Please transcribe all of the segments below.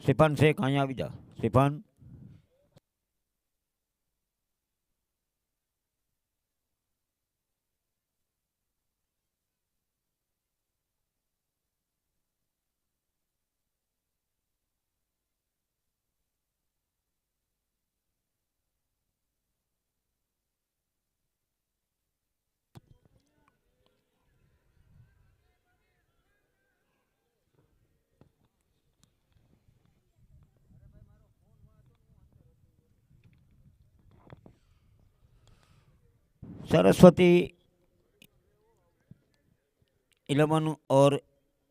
सिफान से कहीं आ जा सिफान। सरस्वती 11 और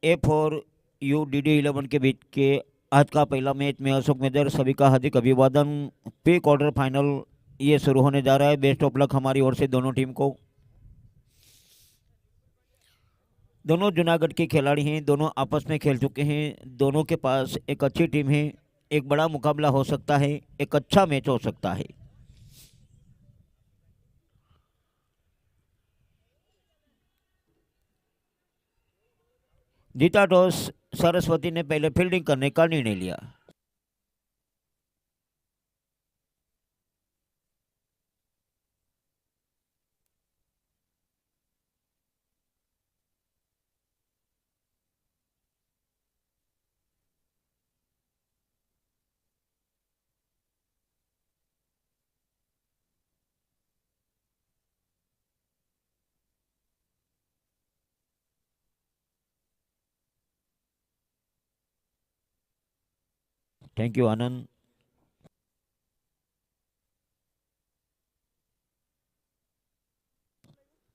A4U DD11 के बीच के आज का पहला मैच में अशोक मेजर सभी का हार्दिक अभिवादन। प्री क्वार्टर फाइनल ये शुरू होने जा रहा है। बेस्ट ऑफ लक हमारी ओर से दोनों टीम को। दोनों जूनागढ़ के खिलाड़ी हैं, दोनों आपस में खेल चुके हैं, दोनों के पास एक अच्छी टीम है। एक बड़ा मुकाबला हो सकता है, एक अच्छा मैच हो सकता है। जीता टॉस सरस्वती ने पहले फील्डिंग करने का निर्णय लिया। Thank you Anand.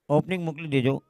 ओपनिंग मोकली दीजो।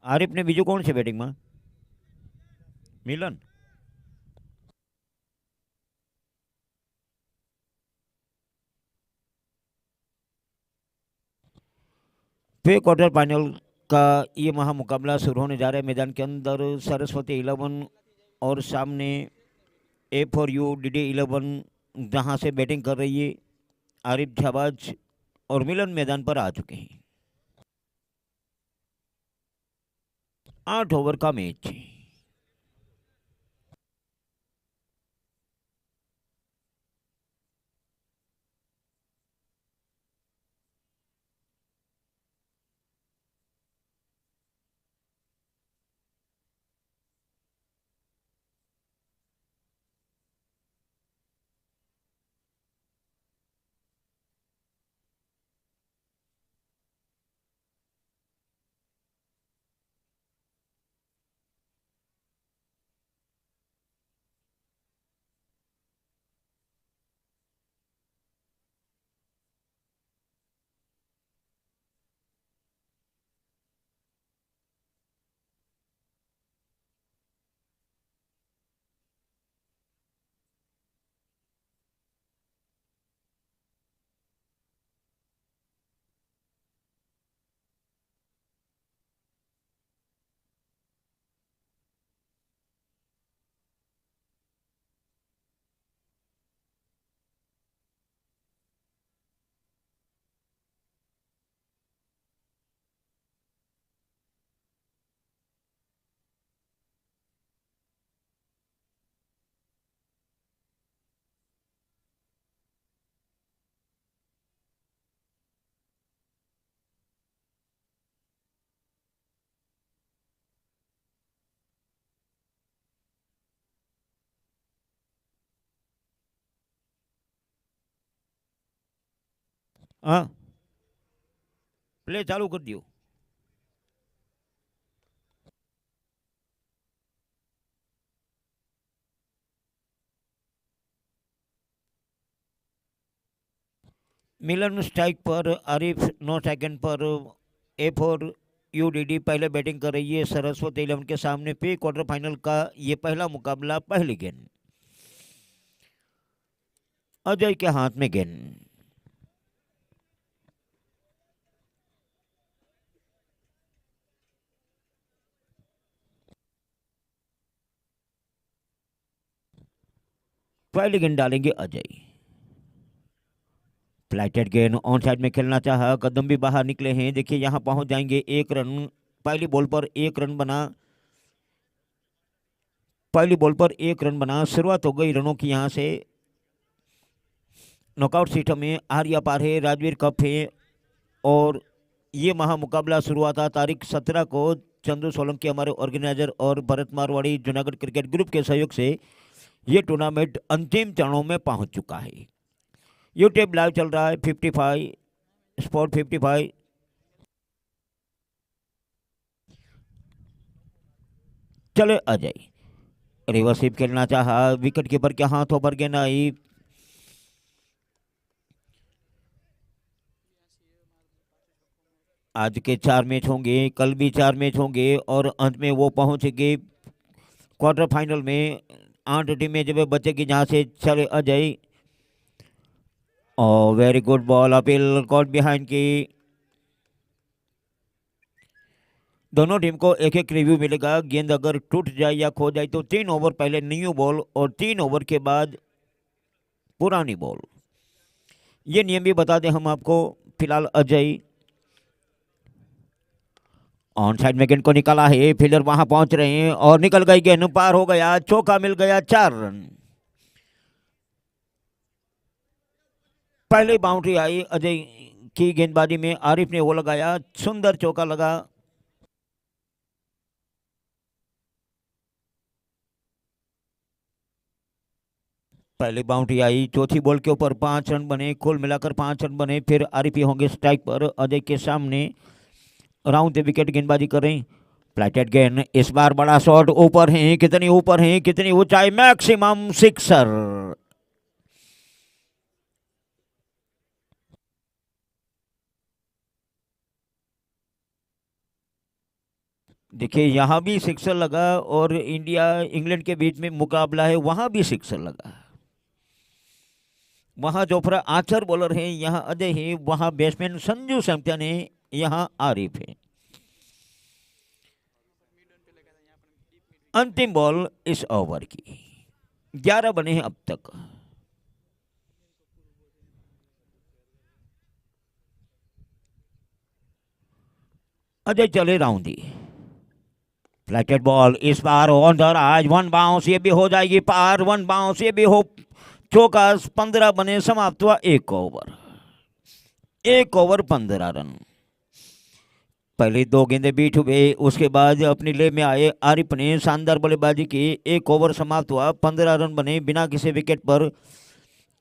आरिफ ने बीजू कौन से बैटिंग में? मिलन। प्री क्वार्टर फाइनल का ये महामुकाबला शुरू होने जा रहा है। मैदान के अंदर सरस्वती 11 और सामने A4U DD11 जहां से बैटिंग कर रही है आरिफ शाहबाज और मिलन मैदान पर आ चुके हैं। 8 ओवर का मैच। हाँ, प्ले चालू कर दियो। मिलन स्ट्राइक पर, आरिफ 9 सेकंड पर। A4 UDD पहले बैटिंग कर रही है सरस्वती 11 के सामने प्री क्वार्टर फाइनल का ये पहला मुकाबला। पहली गेंद अजय के हाथ में गेंद। पहली गेंद डालेंगे अजय। फ्लाइटेड गेंद ऑन साइड में खेलना चाहा, कदम भी बाहर निकले हैं। देखिए यहां पहुंच जाएंगे। 1 रन पहली बॉल पर 1 रन बना। पहली बॉल पर 1 रन बना। शुरुआत हो गई रनों की यहां से। नॉकआउट सिस्टम में आर्या पार है, राजवीर कप है और ये महामुकाबला शुरू हुआ था तारीख 17 को। चंदू सोलंकी हमारे ऑर्गेनाइजर और भरत मारवाड़ी जूनागढ़ क्रिकेट ग्रुप के सहयोग से ये टूर्नामेंट अंतिम चरणों में पहुंच चुका है। यूट्यूब लाइव चल रहा है 55 स्पोर्ट 55। चले अजय, रिवर्सिप खेलना चाहा, विकेट कीपर के हाथों पर गेंद आई। आज के 4 मैच होंगे, कल भी 4 मैच होंगे और अंत में वो पहुंचेंगे क्वार्टर फाइनल में। 8 टीमें जब बचेगी जहां से। चले अजय, और very good ball, appeal caught behind की। दोनों टीम को एक एक रिव्यू मिलेगा। गेंद अगर टूट जाए या खो जाए तो 3 ओवर पहले न्यू बॉल और 3 ओवर के बाद पुरानी बॉल। ये नियम भी बता दें हम आपको। फिलहाल अजय ऑन साइड में गेंद को निकाला है, फील्डर वहां पहुंच रहे हैं और निकल गई गेंद, पार हो गया, चौका मिल गया। 4 रन। पहले बाउंड्री आई अजय की गेंदबाजी में, आरिफ ने वो लगाया, सुंदर चौका लगा। पहले बाउंड्री आई, चौथी बॉल के ऊपर 5 रन बने, कुल मिलाकर 5 रन बने। फिर आरिफ होंगे स्ट्राइक पर अजय के सामने। राउंड द विकेट गेंदबाजी करें। फ्लाइटेड गेंद, इस बार बड़ा शॉट ऊपर है, कितनी ऊपर है, कितनी ऊंचाई, मैक्सिमम सिक्सर। देखिए यहां भी सिक्सर लगा और इंडिया इंग्लैंड के बीच में मुकाबला है, वहां भी सिक्सर लगा। वहां जोफ्रा आर्चर बॉलर है, यहाँ अजय है, वहां बैट्समैन संजू सैमसन है, यहाँ आरिफ है। अंतिम बॉल इस ओवर की। 11 बने हैं अब तक। अजय चले राउंडी, फ्लैटेड बॉल इस बार ऑन द राज, वन बाउंस, ये भी हो जाएगी पार, वन बाउंस, ये भी हो चौका। 15 बने, समाप्त हुआ एक ओवर। 15 रन। पहले 2 गेंदें बीट हुए, उसके बाद अपनी ले में आए आरिफ ने शानदार बल्लेबाजी की। 1 ओवर समाप्त हुआ, 15 रन बने बिना किसी विकेट पर।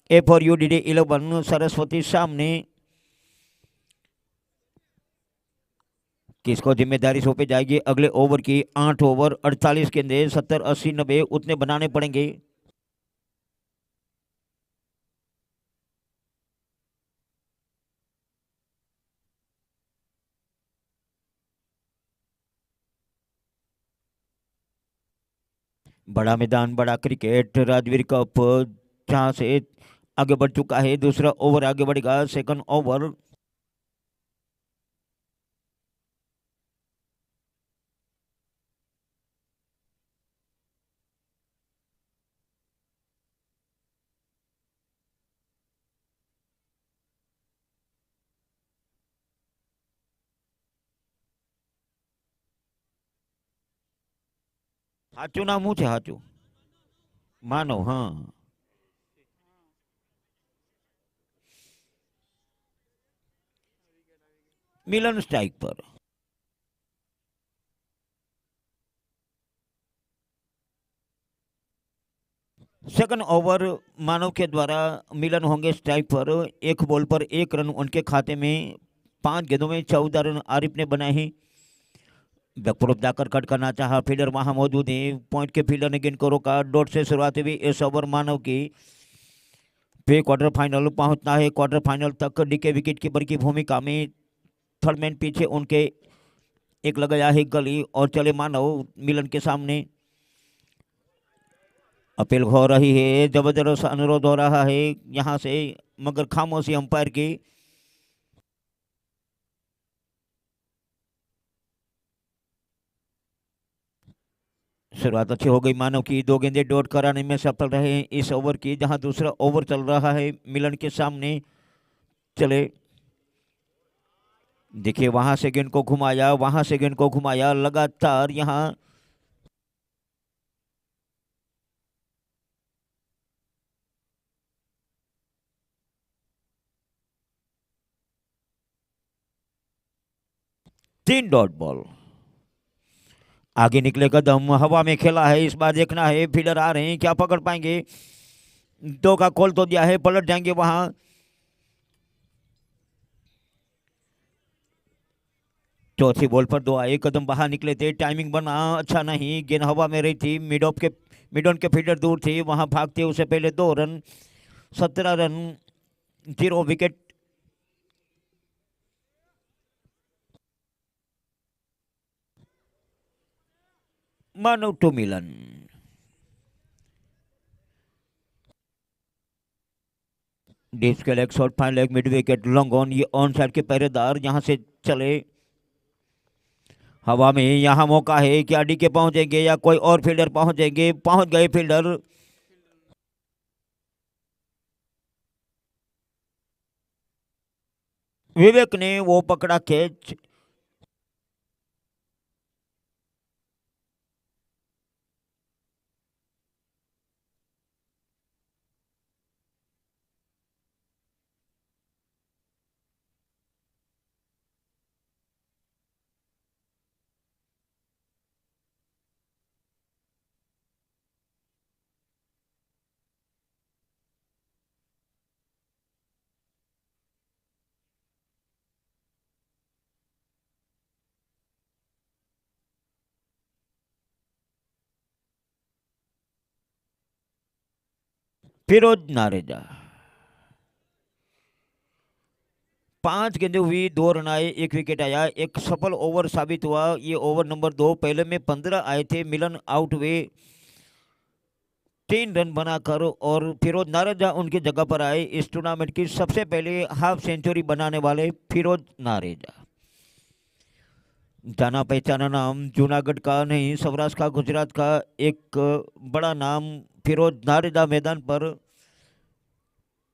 ए फॉर यू डी 11 सरस्वती सामने। किसको जिम्मेदारी सौंपी जाएगी अगले ओवर की? 8 ओवर 48 गेंदे, 70 80 90 उतने बनाने पड़ेंगे। बड़ा मैदान, बड़ा क्रिकेट, राजवीर कप जहां से आगे बढ़ चुका है। दूसरा ओवर आगे बढ़ेगा, सेकंड ओवर। हाचू नाम શું છે? हाचू मानव, हाँ। मिलन स्ट्राइक पर। सेकंड ओवर मानव के द्वारा मिलन होंगे स्ट्राइक पर। 1 बॉल पर 1 रन उनके खाते में। 5 गेंदों में 14 रन आरिफ ने बनाए हैं। बैकफुट जाकर कट करना चाहा, फील्डर वहां मौजूद है। पॉइंट के फील्डर ने गेंद को रोका। डॉट से शुरुआत हुई इस ओवर मानव की। प्री क्वार्टर फाइनल पहुंचना है। क्वार्टर फाइनल तक डीके विकेट कीपर की भूमिका में। थर्ड मैन पीछे उनके एक लगाया है गली और चले मानव मिलन के सामने। अपील हो रही है, जबरदस्त अनुरोध हो रहा है यहां से, मगर खामोशी अंपायर की। शुरुआत अच्छी हो गई मानव की। 2 गेंदें डॉट कराने में सफल रहे इस ओवर की, जहां दूसरा ओवर चल रहा है मिलन के सामने। चले, देखिए वहां से गेंद को घुमाया, वहां से गेंद को घुमाया, लगातार यहां। तीन डॉट बॉल। आगे निकले कदम, हवा में खेला है, इस बार देखना है फील्डर आ रहे हैं, क्या पकड़ पाएंगे? 2 का कॉल तो दिया है, पलट जाएंगे वहां। चौथी बॉल पर 2 आए, कदम बाहर निकले थे, टाइमिंग बना अच्छा नहीं। गेंद हवा में रही थी, मिड ऑन के फील्डर दूर थे, वहां भागते उससे पहले 2 run. 17 run, 0 wicket. Manav to Milan. Deep के leg shot, fine leg, mid wicket, long on. ये ऑन साइड के पहरेदार यहां से चले हवा में। यहां मौका है, क्या डी के पहुंचेंगे या कोई और फील्डर पहुंचेंगे? पहुंच गए फील्डर। विवेक ने वो पकड़ा कैच। फिरोज नारेजा। 5 गेंदें हुई, 2 रन आए, 1 विकेट आया। एक सफल ओवर साबित हुआ ये ओवर नंबर 2। पहले में 15 आए थे, मिलन आउट हुए 3 रन बनाकर, और फिरोज नारेजा उनकी जगह पर आए। इस टूर्नामेंट की सबसे पहले हाफ सेंचुरी बनाने वाले फिरोज नारेजा। जाना पहचाना नाम, जूनागढ़ का नहीं सौराष्ट्र का, गुजरात का एक बड़ा नाम। फिरोज नारेजा मैदान पर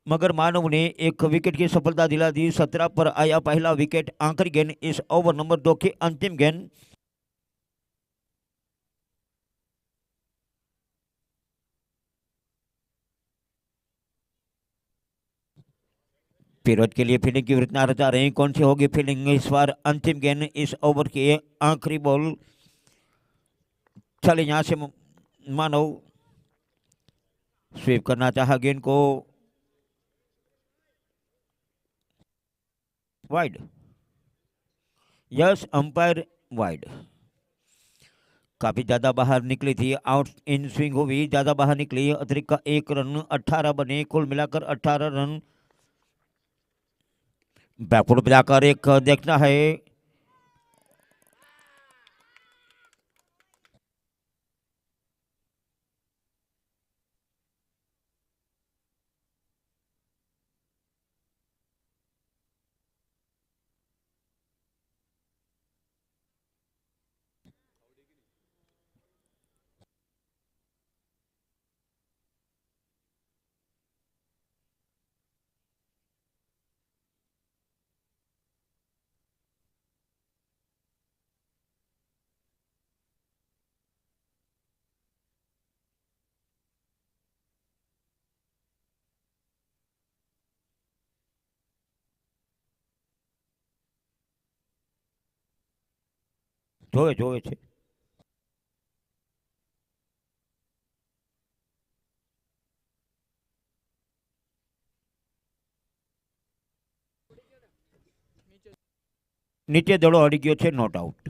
मगर मानव ने एक विकेट की सफलता दिला दी। 17 पर आया पहला विकेट। आखिरी गेंद इस ओवर नंबर 2 की अंतिम गेंद। फिरोज के लिए फील्डिंग की वृत्ति रचा रहे हैं। कौन सी होगी फील्डिंग इस बार? अंतिम गेंद इस ओवर की आखिरी बॉल। चले यहां से मानव स्वीप करना चाहा गेंद को, वाइड। Yes, umpire wide. काफी ज्यादा बाहर निकली थी, आउट इन स्विंग हुई, ज्यादा बाहर निकली। अतिरिक्त का 1 रन, 18 बने, कुल मिलाकर 18 रन। बैकफुट जाकर एक देखना है। જોવે જોવે છે। નીચે દડો અડી ગયો છે, નોટ આઉટ।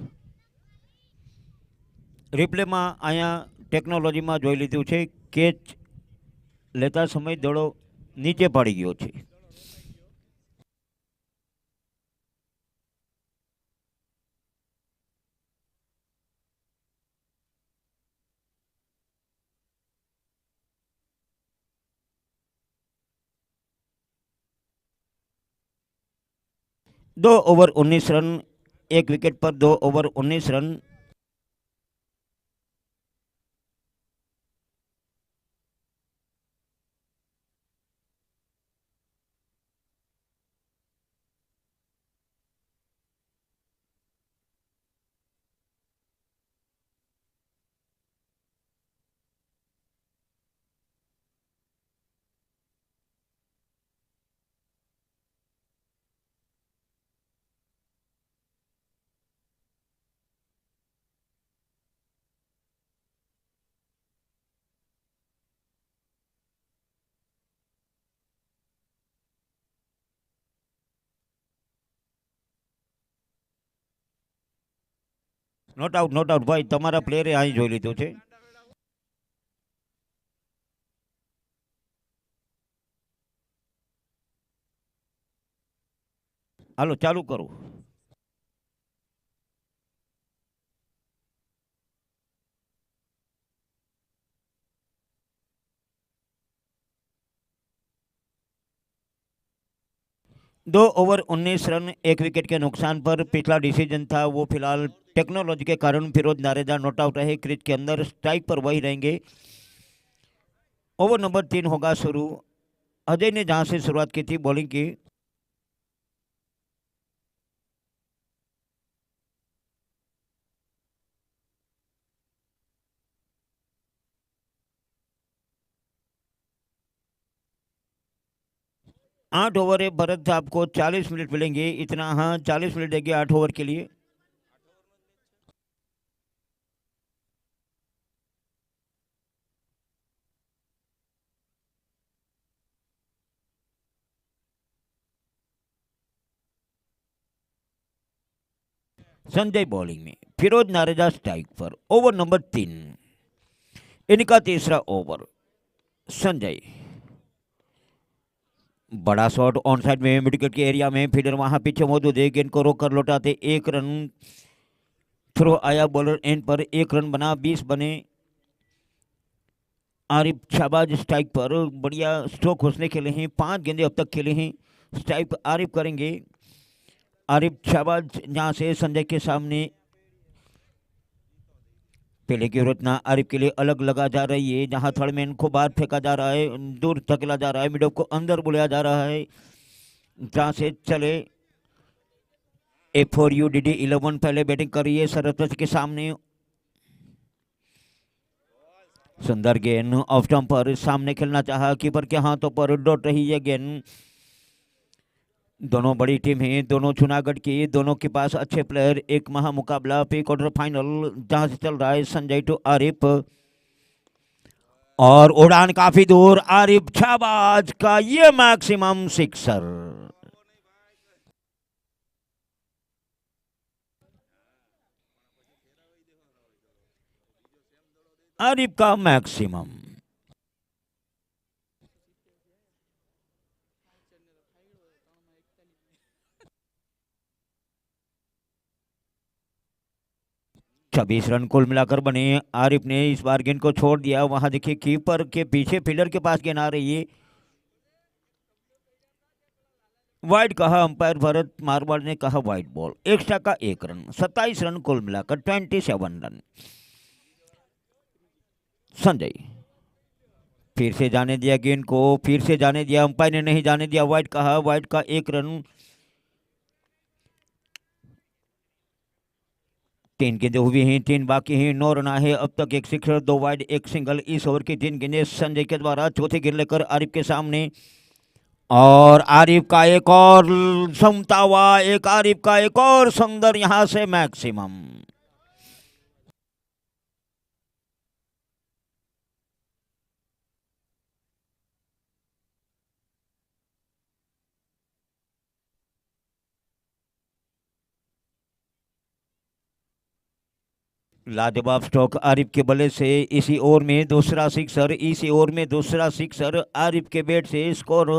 રિપ્લેમાં અહીંયા ટેકનોલોજીમાં જોઈ લીધું છે, કેચ લેતા સમય દડો નીચે પડી ગયો છે। दो ओवर 19 रन, एक विकेट पर 2 ओवर 19 रन। नॉट आउट भाई, तमारा प्लेयरे અહીં જોઈ લીધું છે। હાલો ચાલુ કરો। दो ओवर 19 रन, एक विकेट के नुकसान पर पिछला डिसीजन था वो फिलहाल टेक्नोलॉजी के कारण फिरोज नारेजा नॉट आउट रहे। क्रिज के अंदर स्ट्राइक पर वही रहेंगे। ओवर नंबर 3 होगा शुरू। अजय ने जहां से शुरुआत की थी बॉलिंग की, आठ ओवर है भरत, आपको 40 मिनट मिलेंगे। इतना, हाँ 40 मिनट देंगे 8 ओवर के लिए। संजय बॉलिंग में, फिरोज नारेजा स्ट्राइक पर। ओवर नंबर 3, इनका तीसरा ओवर। संजय, बड़ा शॉट ऑन साइड में, मिड विकेट के एरिया में, फील्डर वहां पीछे मौजूद है। गेंद को रोककर लौटाते 1 रन। थ्रो आया बॉलर एंड पर, 1 रन बना, 20 बने। आरिफ शाहबाज स्ट्राइक पर, बढ़िया स्ट्रोक उसने खेले हैं, 5 गेंदे अब तक खेले हैं। स्ट्राइक आरिफ करेंगे। आरिफ शाहबाज जहां से संजय के सामने पहले की रचना आरिफ के लिए अलग लगा जा रही है, जहां थर्ड मैन को बाहर फेंका जा रहा है, दूर धकेला जा रहा है, मिडो को अंदर बुलाया जा रहा है, जहां से चले A4UDD11 पहले बैटिंग कर रही है सरस्वती के सामने। सुंदर गेंद ऑफ स्टंप पर सामने खेलना चाहा, कीपर के हाथों पर डॉट रही है गेंद। दोनों बड़ी टीम है, दोनों जूनागढ़ की, दोनों के पास अच्छे प्लेयर। एक महामुकाबला प्री क्वार्टर फाइनल जहां से चल रहा है संजय टू आरिफ, और उड़ान काफी दूर, आरिफ शाहबाज का ये मैक्सिमम सिक्सर। आरिफ का मैक्सिमम। छब्बीस रन कुल मिलाकर बने। आरिफ ने इस बार गेंद को छोड़ दिया, वहां देखिए कीपर के पीछे फील्डर के पास गेंद आ रही है, वाइड कहा अंपायर भरत मारवाड़ ने, कहा वाइड बॉल। एक्स्ट्रा का 1 रन, 27 रन कुल मिलाकर 27 रन। संजय फिर से जाने दिया गेंद को, फिर से जाने दिया, अंपायर ने नहीं जाने दिया, वाइड कहा, वाइड का 1 रन। 3 गेंदें हुई हैं, 3 बाकी हैं, 9 रन है अब तक। 1 सिक्सर, 2 वाइड, 1 सिंगल। इस ओवर की 3 गेंदें संजय के द्वारा। चौथी गेंद लेकर आरिफ के सामने, और आरिफ का एक और समता हुआ, एक आरिफ का एक और सुंदर यहां से मैक्सिमम। लाजवाब स्ट्रोक आरिफ के बल्ले से। इसी ओवर में दूसरा सिक्सर, इसी ओवर में दूसरा सिक्सर आरिफ के बैट से। स्कोर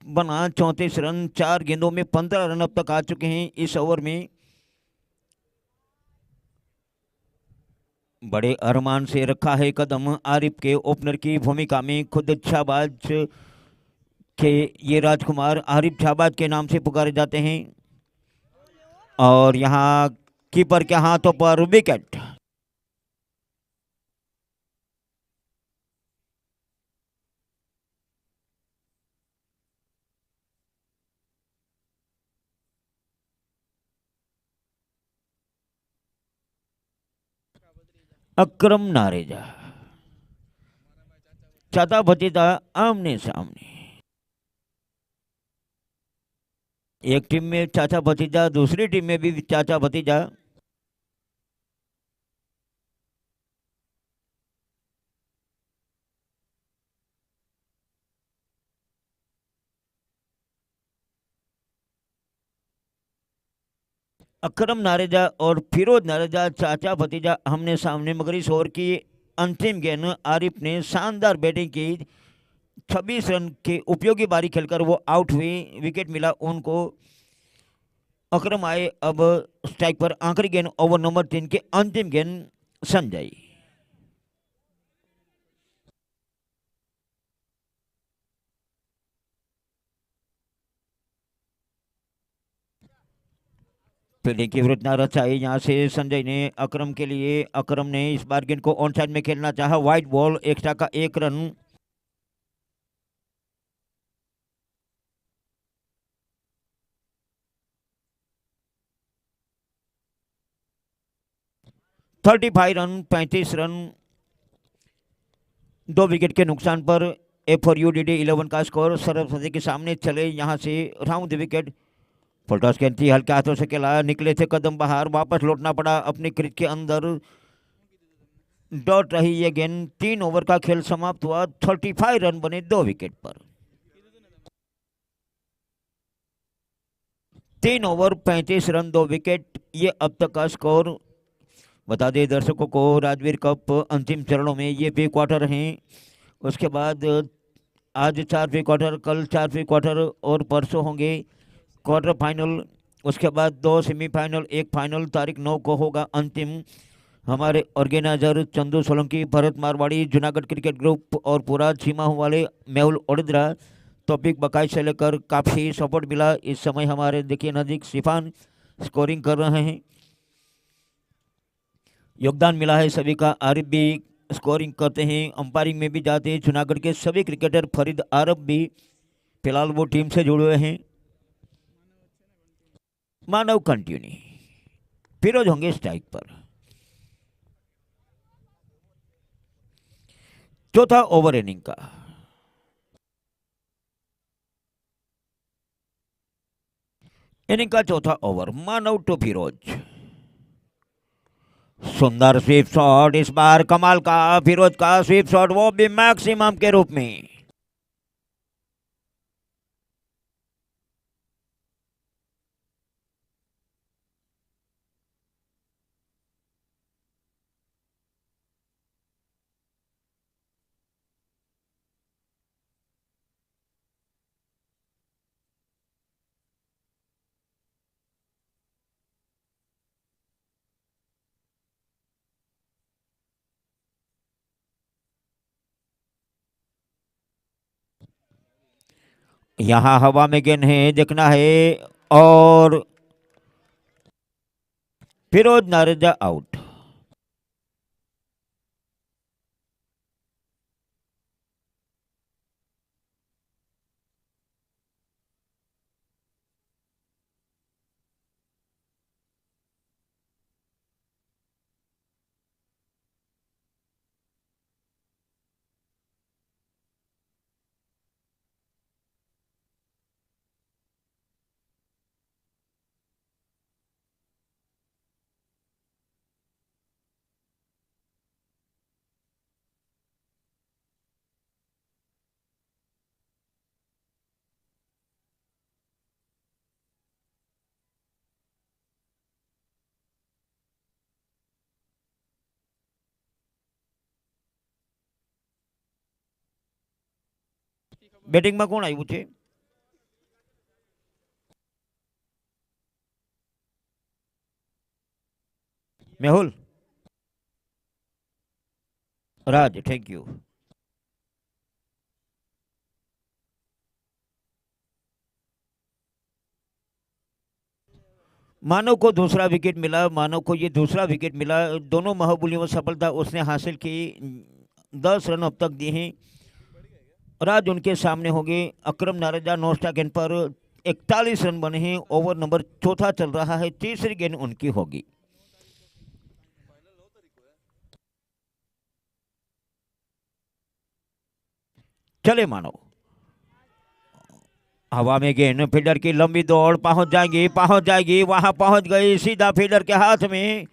बना 34 रन, 4 गेंदों में 15 रन अब तक आ चुके हैं इस ओवर में। बड़े अरमान से रखा है कदम आरिफ के ओपनर की भूमिका में। खुद शाहबाज के ये राजकुमार आरिफ शाहबाज के नाम से पुकारे जाते हैं, और यहाँ कीपर के हाथों पर विकेट। अकरम नारेजा, चाचा भतीजा आमने सामने। एक टीम में चाचा भतीजा, दूसरी टीम में भी चाचा भतीजा। अकरम नारेजा और फिरोज नारेजा, चाचा भतीजा हमने सामने। मगर इस ओवर की अंतिम गेंद आरिफ ने शानदार बैटिंग की, 26 रन के उपयोगी बारी खेलकर वो आउट हुई, विकेट मिला उनको। अकरम आए अब स्ट्राइक पर। आखिरी गेंद ओवर नंबर 3 के अंतिम गेंद संजय। फील्डिंग की विरुद्ध नारा चाहिए यहाँ से संजय ने अकरम के लिए। अकरम ने इस बार गेंद को ऑन साइड में खेलना चाहा, वाइड बॉल। एक्स्ट्रा का 1 रन। थर्टी 35 रन, 2 विकेट के नुकसान पर A4UDD11 का स्कोर। सरस्वती के सामने चले यहाँ से राउंड द विकेट। फुलटॉस गेंद थी, हल्के हाथों से खेला, निकले थे कदम बाहर, वापस लौटना पड़ा अपनी क्रीज के अंदर। डॉट रही ये गेंद। 3 ओवर का खेल समाप्त हुआ, 35 रन बने 2 विकेट पर। 3 ओवर 35 रन 2 विकेट, ये अब तक का स्कोर। बता दें दर्शकों को, राजवीर कप अंतिम चरणों में ये प्री क्वार्टर हैं। उसके बाद आज 4 प्री क्वार्टर, कल 4 प्री क्वार्टर, और परसों होंगे क्वार्टर फाइनल। उसके बाद 2 सेमीफाइनल, 1 फाइनल। तारीख 9 को होगा अंतिम। हमारे organiser Chandu Solanki, Bharat Marwari, Junagadh cricket group और पूरा छीमा वाले मेहुल ओडिद्रा, टॉपिक बकाई से लेकर काफ़ी सपोर्ट मिला। इस समय हमारे देखिए नज़दीक सिफान स्कोरिंग कर रहे हैं। योगदान मिला है सभी का। आरिफ भी स्कोरिंग करते हैं, अंपायरिंग में भी जाते हैं। जूनागढ़ के सभी क्रिकेटर फरीद आरब भी फिलहाल वो टीम से जुड़े हुए हैं। मानव कंटिन्यू, फिरोज होंगे स्ट्राइक पर। चौथा ओवर इनिंग का। इनिंग का चौथा ओवर, मानव टू फिरोज। सुंदर स्वीप शॉट इस बार कमाल का, फिरोज का स्वीप शॉट, वो भी मैक्सिमम के रूप में। यहां हवा में गेंद है, देखना है। और फिरोज नारेजा आउट। બેટિંગમાં કોણ આવ્યું છે? મેહુલ राज, थैंक यू। मानव को दूसरा विकेट मिला, मानव को ये दूसरा विकेट मिला। दोनों महाबुलियों में सफलता उसने हासिल की। 10 रन अब तक दिए हैं। राज उनके सामने होंगे। अकरम नारजा नोस्टा गेंद पर 41 रन बने हैं। ओवर नंबर चौथा चल रहा है, तीसरी गेंद उनकी होगी। चले मानव, हवा में गेंद, फील्डर की लंबी दौड़, पहुंच जाएगी, वहां पहुंच गई, सीधा फील्डर के हाथ में।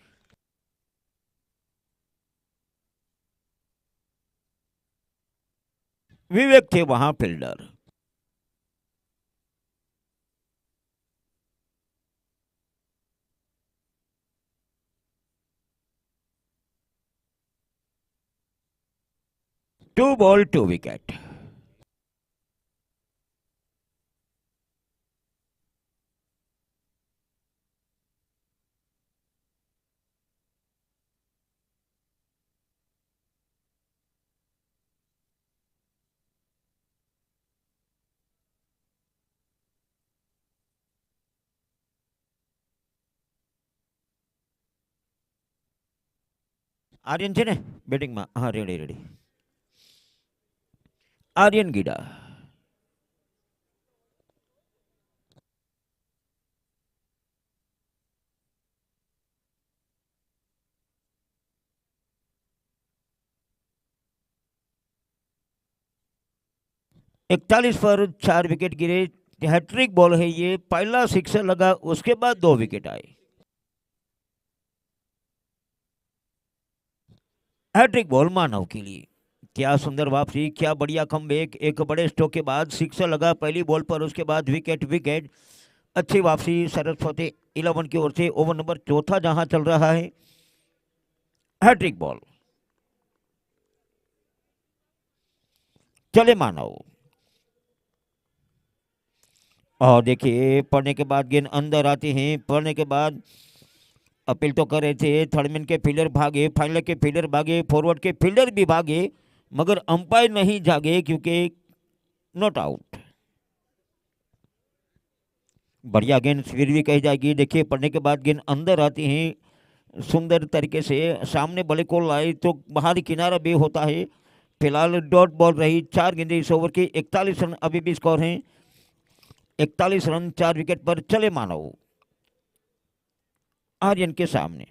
विवेक थे वहां fielder. To ball to wicket. Aryan છે ને બેટિંગમાં? હા, રેડી રેડી। आर्यन गीडा। 41 पर 4 विकेट गिरे। हैट्रिक बॉल है ये, पहला सिक्सर लगा, उसके बाद 2 विकेट आए। हैट्रिक बॉल मानव के लिए। क्या सुंदर वापसी, क्या बढ़िया कमबैक। एक बड़े स्ट्रोक के बाद सिक्सर लगा पहली बॉल पर, उसके बाद विकेट विकेट। अच्छी वापसी सरस्वती 11 की ओर से। ओवर नंबर चौथा जहां चल रहा है। Hat trick ball. चले मानव, और देखिए पढ़ने के बाद गेंद अंदर आते हैं। पढ़ने के बाद अपील तो कर रहे थे, थर्डमैन के फील्डर भागे, फाइनल के फील्डर भागे, फॉरवर्ड के फील्डर भी भागे, मगर अंपायर नहीं जागे क्योंकि नॉट आउट। बढ़िया गेंद फिर भी कही जाएगी। देखिए पढ़ने के बाद गेंद अंदर आती हैं। सुंदर तरीके से सामने बल्ले को लाए तो बाहरी किनारा भी होता है। फिलहाल डॉट बॉल रही, 4 गेंदें इस ओवर की, 41 रन अभी भी स्कोर हैं। 41 रन 4 विकेट पर चले मानव आर्यन के सामने।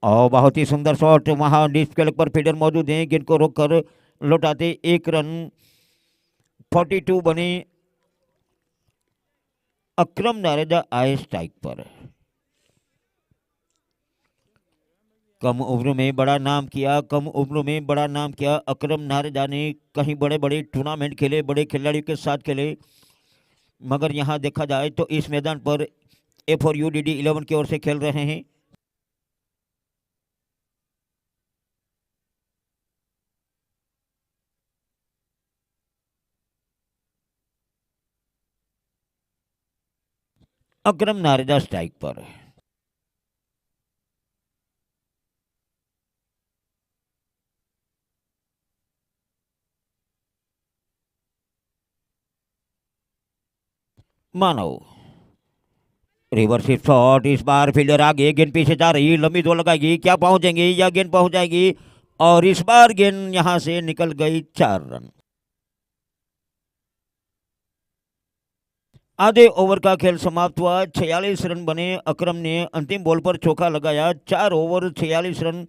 और बहुत ही सुंदर शॉट, वहां डिस्क के पर फील्डर मौजूद हैं, गेंद को रोककर लौटाते 1 रन। 42 बने। अक्रम नारेजा आए स्ट्राइक पर। कम उम्र में बड़ा नाम किया, कम उम्र में बड़ा नाम किया अक्रम नारेजा ने। कहीं बड़े बड़े टूर्नामेंट खेले, बड़े खिलाड़ियों के साथ खेले, मगर यहां देखा जाए तो इस मैदान पर A4UDD11 की ओर से खेल रहे हैं। अक्रम नारेजा स्ट्राइक पर। मानव रिवर्स शॉट, इस बार फील्डर आगे, गेंद पीछे जा रही, लंबी दो लगाएगी, क्या पहुंचेंगे या गेंद पहुंच जाएगी? और इस बार गेंद यहां से निकल गई। 4 रन। आधे ओवर का खेल समाप्त हुआ, 46 रन बने। अक्रम ने अंतिम बॉल पर चौका लगाया। 4 ओवर 46 रन।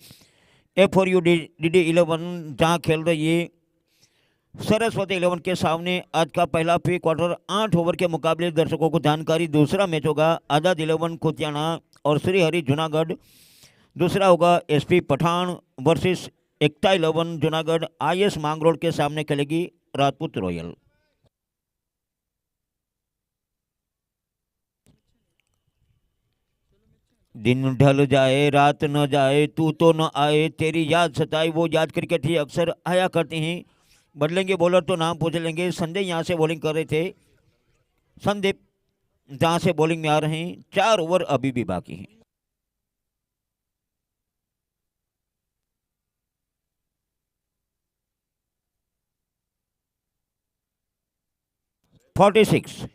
A4UDD11 जहां खेल रही है सरस्वती 11 के सामने। आज का पहला प्री क्वार्टर 8 ओवर के मुकाबले दर्शकों को जानकारी। दूसरा मैच होगा आजाद 11 खुतियाना और श्रीहरि जूनागढ़। दूसरा होगा SP Pathan versus Ekta 11 Junagadh. IS Mangrol के सामने खेलेगी राजपूत रॉयल। दिन ढल जाए रात न जाए, तू तो न आए, तेरी याद सताए, वो याद क्रिकेट ही अक्सर आया करते हैं। बदलेंगे बॉलर तो नाम पूछ लेंगे। संजय यहाँ से बॉलिंग कर रहे थे, संदीप जहाँ से बॉलिंग में आ रहे हैं। 4 ओवर अभी भी बाकी हैं। 46।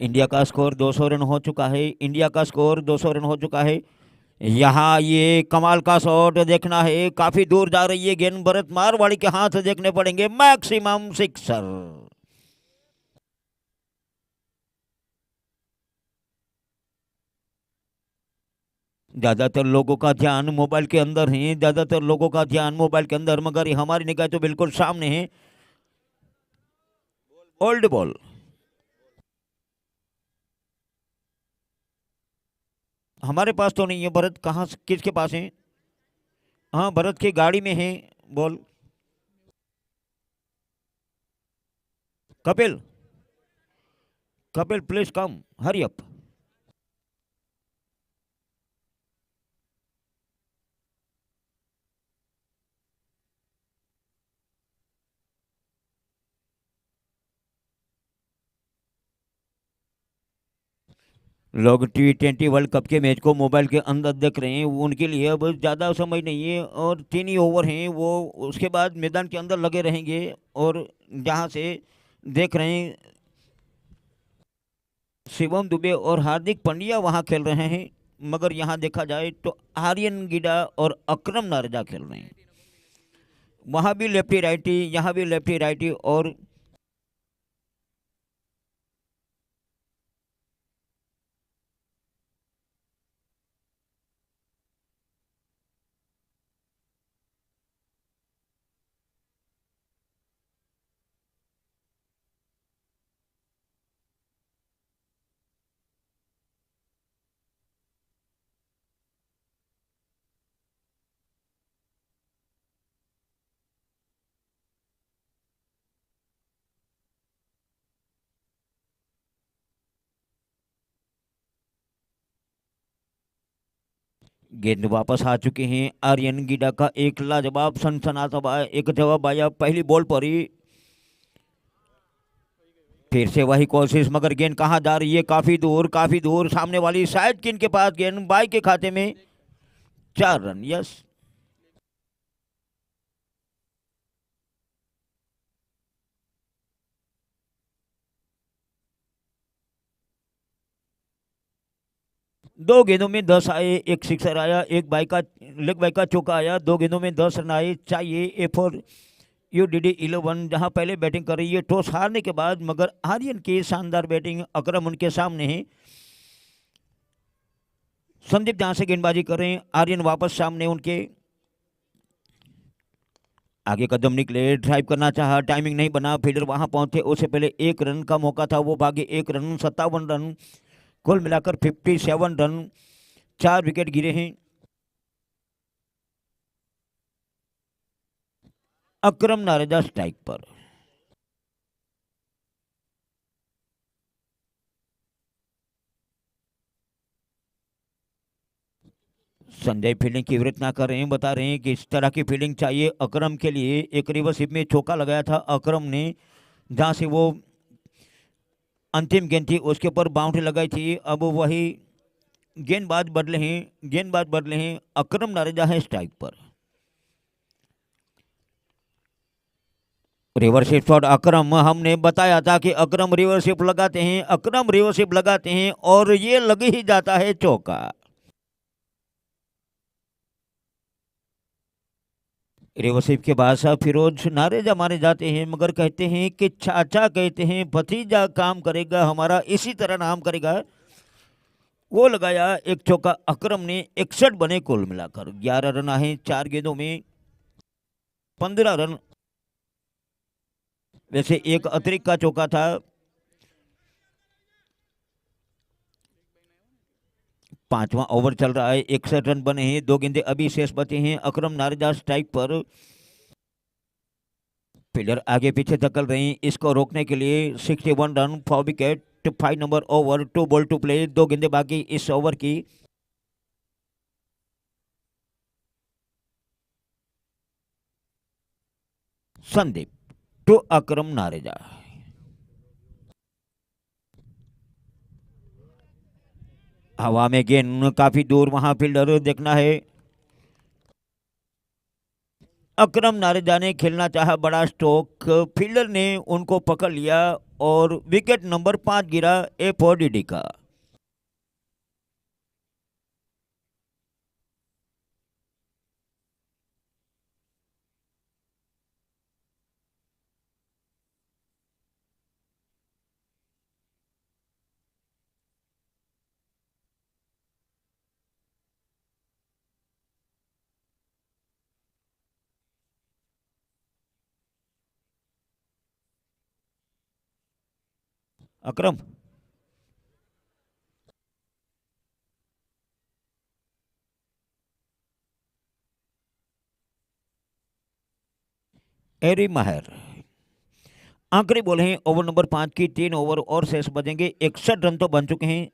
इंडिया का स्कोर 200 रन हो चुका है। इंडिया का स्कोर 200 रन हो चुका है। यहाँ ये कमाल का शॉट देखना है, काफी दूर जा रही है गेंद, भरत मारवाड़ी के हाथ देखने पड़ेंगे। Maximum sixer. ज्यादातर लोगों का ध्यान मोबाइल के अंदर है, ज्यादातर लोगों का ध्यान मोबाइल के अंदर, मगर हमारी निगाह तो बिल्कुल सामने है। Old ball. हमारे पास तो नहीं है भरत, कहाँ किसके पास है? हाँ, भरत की गाड़ी में है ball. Kapil, Kapil please come, hurry up. लोग T20 वर्ल्ड कप के मैच को मोबाइल के अंदर देख रहे हैं, वो उनके लिए अब ज़्यादा समय नहीं है और 3 ही ओवर हैं, वो उसके बाद मैदान के अंदर लगे रहेंगे। और जहाँ से देख रहे हैं शिवम दुबे और हार्दिक पांड्या वहाँ खेल रहे हैं, मगर यहाँ देखा जाए तो आर्यन गीडा और अक्रम नारजा खेल रहे हैं। वहाँ भी लेफ्टी राइटी, यहाँ भी लेफ्टी राइटी। और गेंद वापस आ चुके हैं आर्यन गीडा का। एक लाजवाब सनसनाता एक जवाब आया पहली बॉल पर ही। फिर से वही कोशिश, मगर गेंद कहाँ जा रही है? काफी दूर, काफी दूर, सामने वाली साइड किन के पास गेंद, बाई के खाते में। 4 रन। यस। दो गेंदों में 10 आए, एक सिक्सर आया, एक बाई का लेग बाई का चौका आया, दो गेंदों में 10 रन आए। चाहिए ए फॉर UDD11, जहां पहले बैटिंग कर रही है टॉस हारने के बाद, मगर आर्यन की शानदार बैटिंग, अकरम उनके सामने है। संदीप जहां से गेंदबाजी कर रहे हैं, आर्यन वापस सामने उनके, आगे कदम निकले, ड्राइव करना चाहा, टाइमिंग नहीं बना, फील्डर वहां पहुंचे, उससे पहले एक रन का मौका था, वो भागे 1 रन, 57 रन, कुल मिलाकर 57 रन, 4 विकेट गिरे हैं। अकरम नारेजा स्ट्राइक पर। संजय फील्डिंग की विरोध ना कर रहे हैं, बता रहे हैं कि इस तरह की फील्डिंग चाहिए अकरम के लिए। एक रिवर्स हिप में चौका लगाया था अकरम ने, जहां से वो अंतिम गेंद थी उसके ऊपर बाउंड्री लगाई थी। अब वही गेंदबाज बदले हैं, अकरम नारेजा है स्ट्राइक पर। रिवर्सिप शॉट अकरम, हमने बताया था कि अकरम रिवर्सिप लगाते हैं, अकरम रिवर्सिप लगाते हैं और ये लग ही जाता है चौका। रिवर्सिप के बाद साहब फिरोज नारेजा मारे जाते हैं, मगर कहते हैं कि चाचा कहते हैं भतीजा काम करेगा हमारा, इसी तरह नाम करेगा। वो लगाया एक चौका अकरम ने, 61 बने कुल मिलाकर, 11 रन आए 4 गेंदों में, 15 रन। वैसे एक अतिरिक्त का चौका था। पांचवा ओवर चल रहा है, 61 रन बने हैं, 2 गेंदे अभी शेष बचे हैं। अकरम नारेजा स्ट्राइक पर। फील्डर आगे पीछे धकल रहे हैं, इसको रोकने के लिए 61 run, 4 wicket, 5 number over, 2 ball to play, 2 गेंदे बाकी इस ओवर की। संदीप टू अकरम नारेजा। हवा में गेंद काफी दूर, वहां फील्डर देखना है। अकरम नारेजा ने खेलना चाहा बड़ा स्ट्रोक, फील्डर ने उनको पकड़ लिया और विकेट नंबर 5 गिरा A4DD का। अकरम एरी माहिर। आखिरी बॉल है ओवर नंबर 5 की, 3 ओवर और शेष बचेंगे, 61 रन तो बन चुके हैं।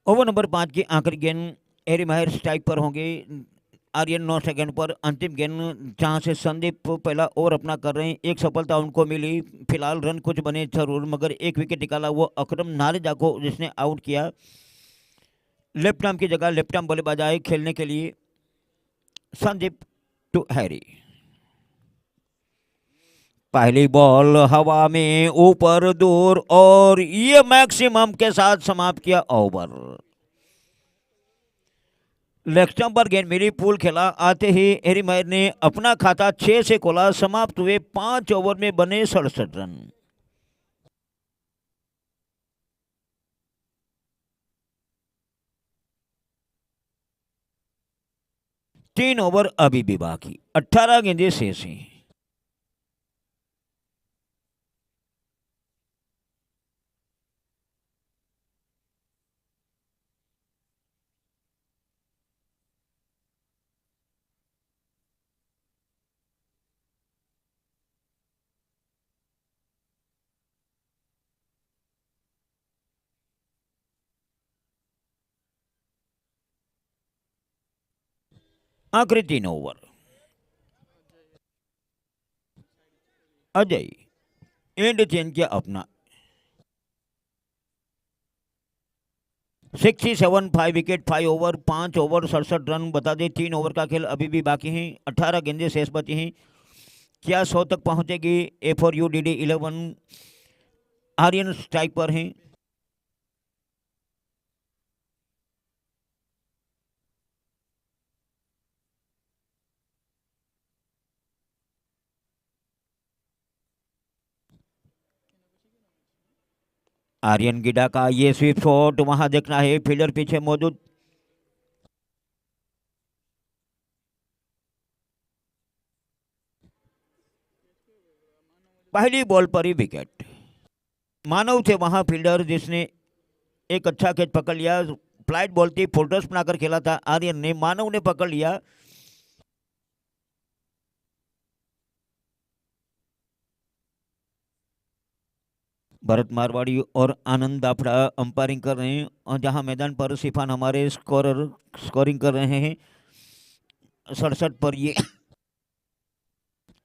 ओवर नंबर 5 की आखिरी गेंद, एरी माहिर स्ट्राइक पर होंगे, आर्यन 9 सेकंड पर। अंतिम गेंद जहां से संदीप पहला ओवर अपना कर रहे हैं, एक सफलता उनको मिली। फिलहाल रन कुछ बने जरूर, मगर एक विकेट निकाला वो अकरम नारेजा को, जिसने आउट किया। लेफ्ट आर्म की जगह लेफ्ट आर्म बल्लेबाज आए खेलने के लिए, संदीप टू हैरी। पहली बॉल हवा में ऊपर दूर, और ये मैक्सिमम के साथ समाप्त किया ओवर। लेग स्टंप पर गेंद मिली, पुल खेला, आते ही एरी माहिर ने अपना खाता 6 से खोला। समाप्त हुए 5 ओवर में बने 67 रन। 3 ओवर अभी भी बाकी, 18 गेंदें शेष हैं। आखिरी 3 ओवर। अजय एंड चेंज किया अपना। 67 5 विकेट 5 ओवर 5 ओवर 67 रन। बता दें 3 ओवर का खेल अभी भी बाकी हैं, 18 गेंदें शेष बची हैं। क्या 100 तक पहुंचेगी? A for U D D 11 Aryan strike पर हैं। आर्यन गिडा का ये स्वीप शॉट वहां देखना है, फील्डर पीछे मौजूद। पहली बॉल पर ही विकेट। मानव थे वहां फील्डर जिसने एक अच्छा कैच पकड़ लिया। फ्लाइट बॉल थी, फोल्डर्स बनाकर खेला था आर्यन ने, मानव ने पकड़ लिया। भरत मारवाड़ी और आनंद दाफड़ा अंपायरिंग कर रहे हैं, और जहां मैदान पर सिफान हमारे स्कोरिंग कर रहे हैं। 67 पर ये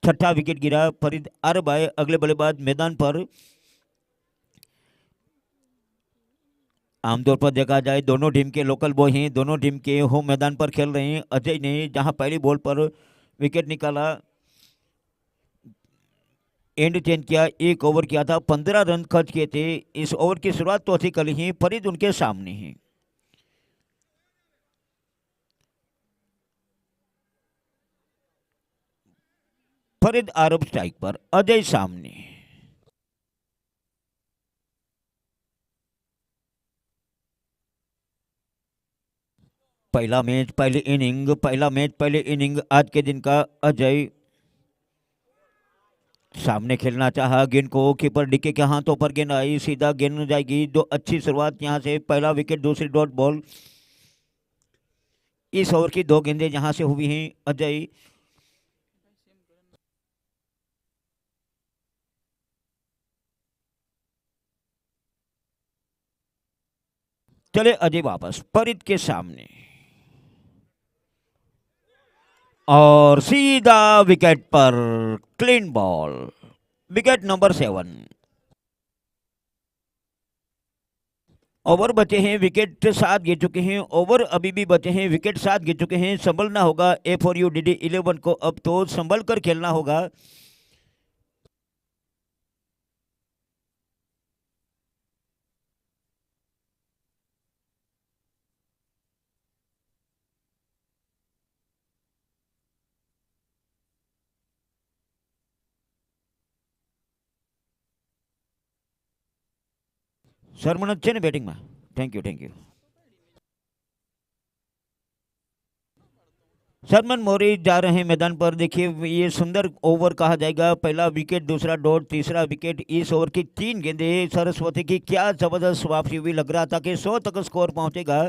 छठा विकेट गिरा। फरीद अरब आए अगले बल्लेबाज मैदान पर। आमतौर पर देखा जाए दोनों टीम के लोकल बॉय हैं, दोनों टीम के होम मैदान पर खेल रहे हैं। अजय ने जहां पहली बॉल पर विकेट निकाला, एंड चेंज किया, 1 ओवर किया था, 15 रन खर्च किए थे। इस ओवर की शुरुआत तो अच्छी करी है। फरीद उनके सामने है। फरीद अरब स्ट्राइक पर, अजय सामने। पहला मैच पहले इनिंग आज के दिन का। अजय सामने खेलना चाहा, गेंद को कीपर डीके के हाथों पर गेंद आई, सीधा गेंद जाएगी। दो अच्छी शुरुआत यहां से, पहला विकेट, दूसरी डॉट बॉल। इस ओवर की 2 गेंदें यहां से हुई हैं। अजय चले, अजय वापस फरीद के सामने, और सीधा विकेट पर, clean ball, wicket number 7। Over बचे हैं, विकेट 7 गिर चुके हैं। ओवर अभी भी बचे हैं, विकेट 7 गिर चुके हैं। संभलना होगा ए फॉर यू डी डी 11 को, अब तो संभल कर खेलना होगा। શર્મન જ છે ને બેટિંગમાં? Thank you, thank you. Sharman Maurya जा रहे हैं मैदान पर। देखिए ये सुंदर ओवर कहा जाएगा। पहला विकेट, दूसरा डॉट, तीसरा विकेट। इस ओवर की 3 गेंदें सरस्वती की, क्या जबरदस्त वापसी हुई। लग रहा था कि 100 तक स्कोर पहुंचेगा,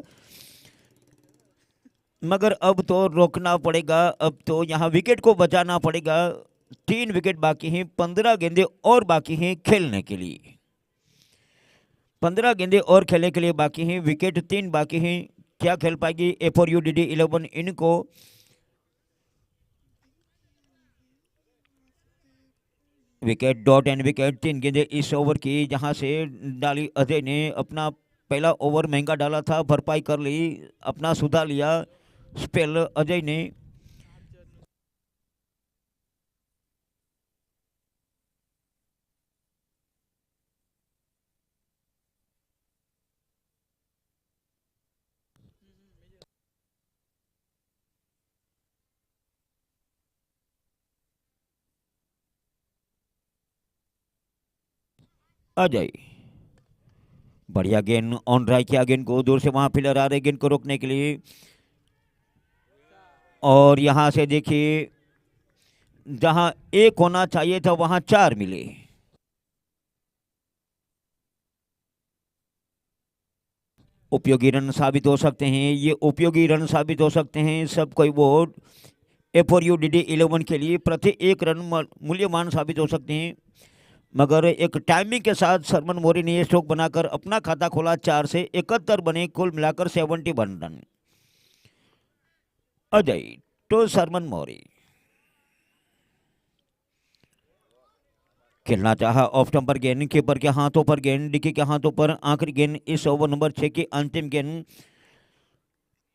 मगर अब तो रोकना पड़ेगा। अब तो यहाँ विकेट को बचाना पड़ेगा। 3 विकेट बाकी हैं, 15 गेंदें और बाकी हैं खेलने के लिए। 15 गेंदें और खेलने के लिए बाकी हैं, विकेट 3 बाकी हैं। क्या खेल पाएगी ए फॉर यू डी डी 11 इनको? विकेट, डॉट एंड विकेट, 3 गेंदें इस ओवर की, जहां से डाली अजय ने। अपना पहला ओवर महंगा डाला था, भरपाई कर ली, अपना सुधार लिया स्पेल अजय ने। अजय बढ़िया गेंद, ऑन ड्राइव किया गेंद को, दूर से वहां फील्डर आ रहे गेंद को रोकने के लिए। और यहां से देखिए जहां 1 होना चाहिए था वहां 4 मिले। उपयोगी रन साबित हो सकते हैं, ये उपयोगी रन साबित हो सकते हैं। सब कोई vote A for U D D 11 के लिए प्रति 1 रन मूल्यवान साबित हो सकते हैं। मगर एक टाइमिंग के साथ शर्मन मौर्य ने यह स्ट्रोक बनाकर अपना खाता खोला। 4 से 71 बने, कुल मिलाकर 71 रन। अजय तो शर्मन मौर्य। खेलना चाहा ऑफ स्टंपर गेंद, कीपर के हाथों पर गेंद, डिकी के हाथों पर आखिरी गेंद इस ओवर नंबर 6 की अंतिम गेंद।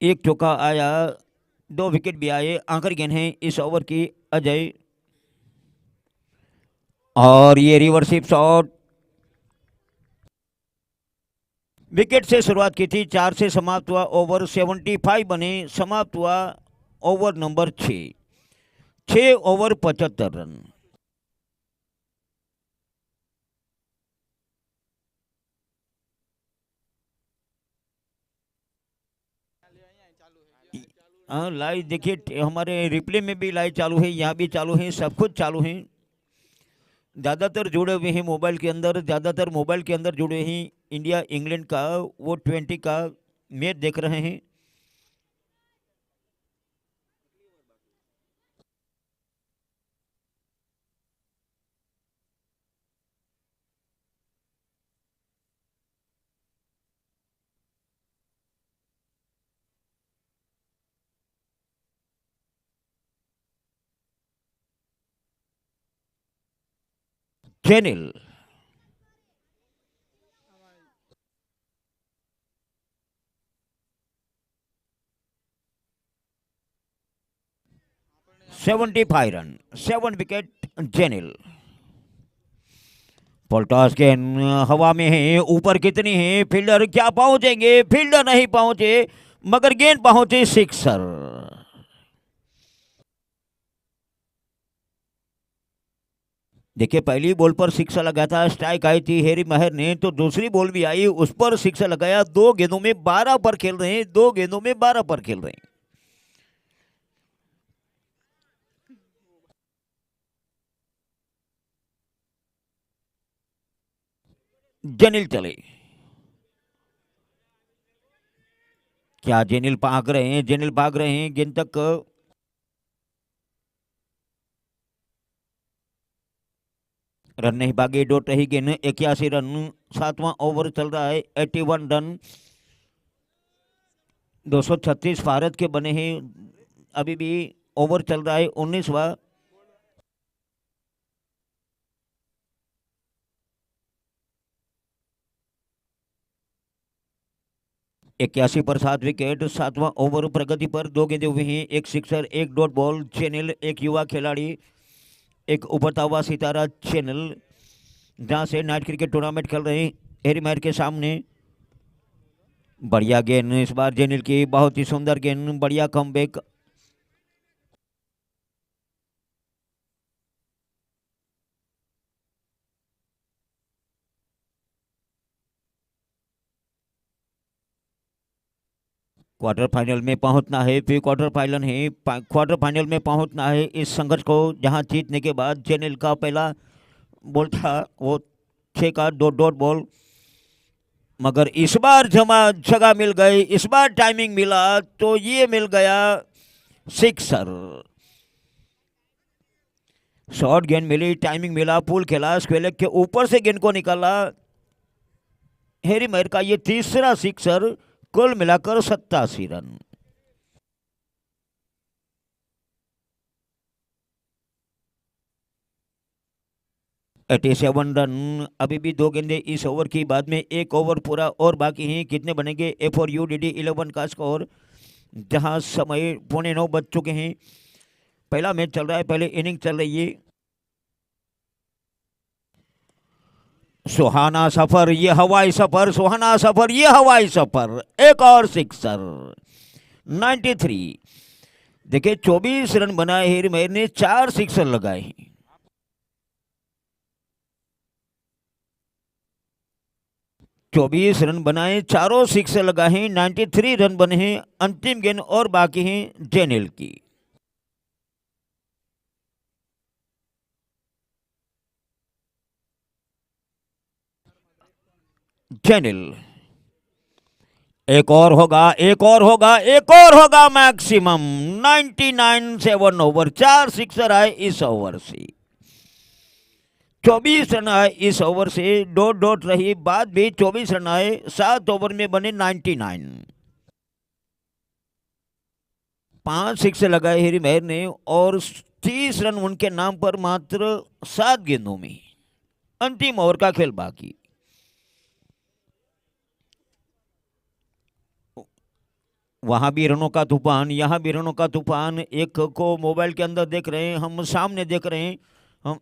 एक चौका आया, 2 विकेट भी आए, आखिरी गेंद है इस ओवर की अजय। और ये रिवर्सिप शॉट, विकेट से शुरुआत की थी, 4 से समाप्त हुआ ओवर, 75 बने, समाप्त हुआ ओवर नंबर 6 ओवर 75 रन। हाँ लाइव देखिए, हमारे रिप्ले में भी लाइव चालू है, यहाँ भी चालू है, सब कुछ चालू है। ज़्यादातर जुड़े हुए हैं मोबाइल के अंदर, ज़्यादातर मोबाइल के अंदर जुड़े हैं। इंडिया इंग्लैंड का वो 20 का मैच देख रहे हैं। Channel 75 run, 7 wicket channel. Full toss के हवा में है, ऊपर कितनी है, फील्डर क्या पहुंचेंगे, फील्डर नहीं पहुंचे, मगर गेंद पहुंचे सिक्सर। देखिए पहली बॉल पर सिक्सर लगाया था, स्ट्राइक आई थी हैरी महर ने, तो दूसरी बॉल भी आई, उस पर सिक्सर लगाया। 2 गेंदों में 12 पर खेल रहे हैं, 2 गेंदों में 12 पर खेल रहे हैं। जनिल चले, क्या जेनिल भाग रहे हैं, जेनिल भाग रहे हैं गेंद तक। रन नहीं भागे, डॉट रही गेंद, 81 रन, 7वां ओवर चल रहा है, 81 रन, 236 भारत के बने हैं। अभी भी ओवर चल रहा है, 19वां। 81 पर 7 विकेट, 7वां ओवर प्रगति पर, 2 गेंदे हुए हैं, एक सिक्सर, एक डॉट बॉल। चैनल एक युवा खिलाड़ी, एक उभरता हुआ सितारा चैनल, जहां से नाइट क्रिकेट टूर्नामेंट खेल रहे हैं हैरी महर के सामने। बढ़िया गेंद इस बार चैनल की, बहुत ही सुंदर गेंद, बढ़िया कमबैक। क्वार्टर फाइनल में पहुंचना है, फिर क्वार्टर फाइनल है, क्वार्टर फाइनल में पहुंचना है इस संघर्ष को, जहां जीतने के बाद चैनल का पहला बॉल था वो 6 का डॉट बॉल, मगर इस बार जगह मिल गई, इस बार टाइमिंग मिला, तो ये मिल गया सिक्सर। शॉर्ट गेंद मिली, टाइमिंग मिला, पुल खेला, स्क्वेलेग के ऊपर से गेंद को निकाला हैरी महर का, ये तीसरा सिक्सर, कुल मिलाकर 87 रन। एटी 7 रन, अभी भी 2 गेंदे इस ओवर की, बाद में एक ओवर पूरा और बाकी हैं। कितने बनेंगे A4UDD 11 का स्कोर, जहां समय 8:45 बज चुके हैं। पहला मैच चल रहा है, पहले इनिंग चल रही है। सुहाना सफर, ये हवाई सफर, सुहाना सफर, ये हवाई सफर, एक और सिक्सर, 93। देखिए 24 रन बनाए हैरी महर ने, 4 सिक्सर लगाए हैं। 24 रन बनाए, चारों सिक्सर लगाए हैं, 93 रन बने हैं। अंतिम गेंद और बाकी हैं जेनिल की। जेनिल, एक और होगा, एक और होगा, एक और होगा, मैक्सिमम 99 7 ओवर, 4 सिक्सर आए इस ओवर से, 24 रन आए इस ओवर से, डॉट रही, बाद भी 24 रन आए, 7 ओवर में बने 99। 5 सिक्सर लगाए हैरी महर ने, और 30 रन उनके नाम पर मात्र 7 गेंदों में। अंतिम ओवर का खेल बाकी। वहां भी रनों का तूफान, यहाँ भी रनों का तूफान। एक को मोबाइल के अंदर देख रहे हैं, हम सामने देख रहे हैं। हम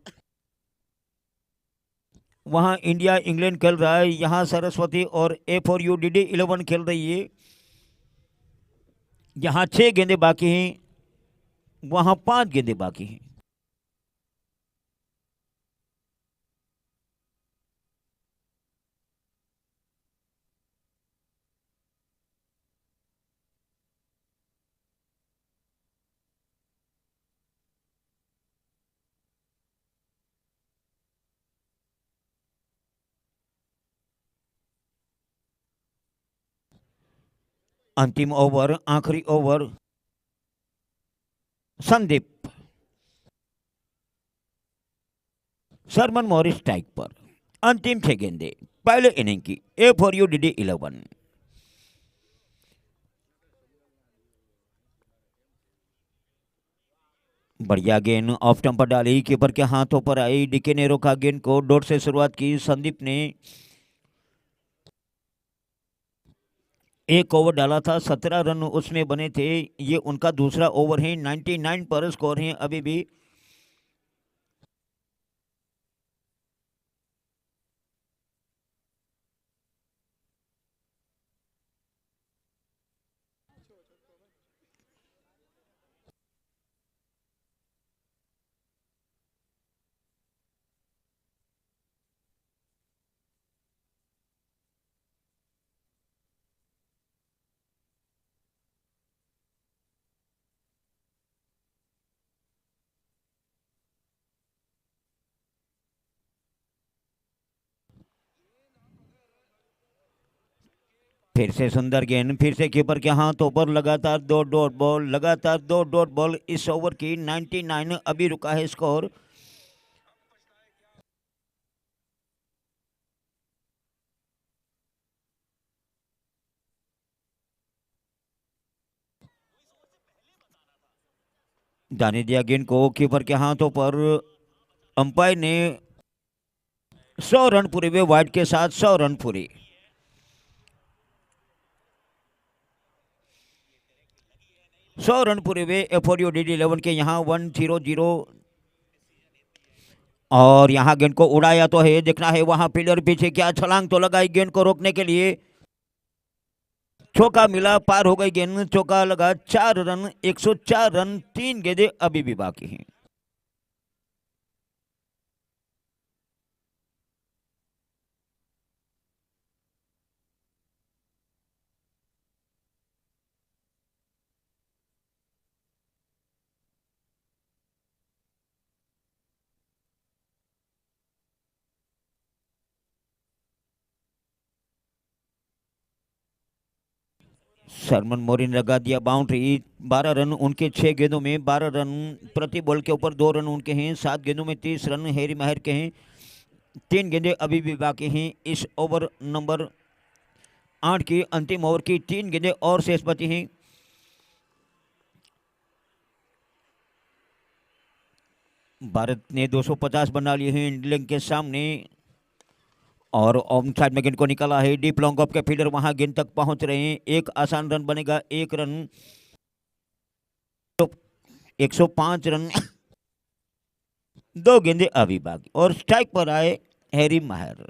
वहां इंडिया इंग्लैंड खेल रहा है, यहाँ सरस्वती और A4U DD11 खेल रही है। यहाँ 6 गेंदे बाकी हैं, वहां 5 गेंदे बाकी हैं। अंतिम ओवर, आखिरी over. Sandeep, Sharman Morris strike पर। अंतिम 6 गेंदे पहले इनिंग की। A4U DD11। बढ़िया गेंद ऑफ स्टंप पर डाली, कीपर के हाथों पर आई। डीके ने रोका गेंद को, डॉट से शुरुआत की संदीप ने। एक ओवर डाला था, 17 रन उसमें बने थे। ये उनका दूसरा ओवर है, 99 पर स्कोर है अभी भी। फिर से सुंदर गेंद, फिर से कीपर के हाथों पर। लगातार 2 डॉट बॉल, लगातार 2 डॉट बॉल। इस ओवर की 99 अभी रुका है स्कोर। जाने दिया गेंद को, कीपर के हाथों पर। अंपायर ने 100 रन पूरे हुए, वाइड के साथ 100 रन पूरे। सौ रन पूरे हुए A4U DD11 के। यहाँ 1-0-0। और यहाँ गेंद को उड़ाया तो है, देखना है वहां फील्डर पीछे क्या छलांग तो लगाई गेंद को रोकने के लिए। चौका मिला, पार हो गई गेंद, चौका लगा। 4 रन, 104 रन, 3 गेंदे अभी भी बाकी हैं। शर्मन मोरी ने लगा दिया बाउंड्री। 12 रन उनके 6 गेंदों में, 12 रन प्रति बॉल के ऊपर। 2 रन उनके हैं, 7 गेंदों में 30 रन हैरी माहिर के हैं। 3 गेंदे अभी भी बाकी हैं इस ओवर नंबर 8 की। अंतिम ओवर की 3 गेंदे और शेष बची हैं। भारत ने 250 बना लिए हैं इंग्लैंड के सामने। और ऑन साइड में गेंद को निकाला है, डीप लॉन्ग ऑफ के फील्डर वहां गेंद तक पहुंच रहे हैं। एक आसान रन बनेगा, 1 रन। तो 105 रन, 2 गेंदे अभी बाकी। और स्ट्राइक पर आए हैरी माहिर।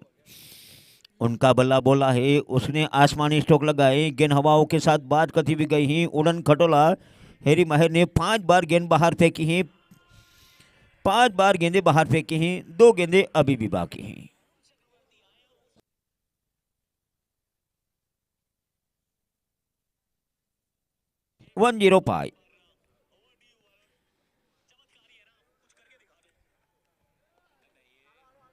उनका बल्ला बोला है, उसने आसमानी स्ट्रोक लगाए। गेंद हवाओं के साथ बात कथी भी गई है, उड़न खटोला। हैरी माहिर ने 5 बार गेंद बाहर फेंकी है, 5 बार गेंदे बाहर फेंकी हैं। 2 गेंदे अभी भी बाकी हैं। One zero five.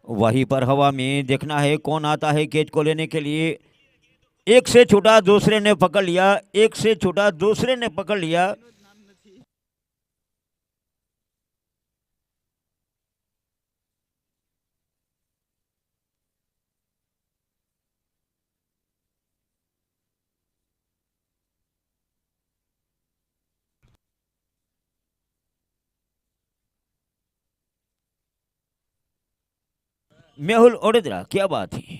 वहीं पर हवा में देखना है कौन आता है कैच को लेने के लिए। एक से छूटा, दूसरे ने पकड़ लिया। एक से छूटा, दूसरे ने पकड़ लिया। मेहुल ओडेद्रा, क्या बात है।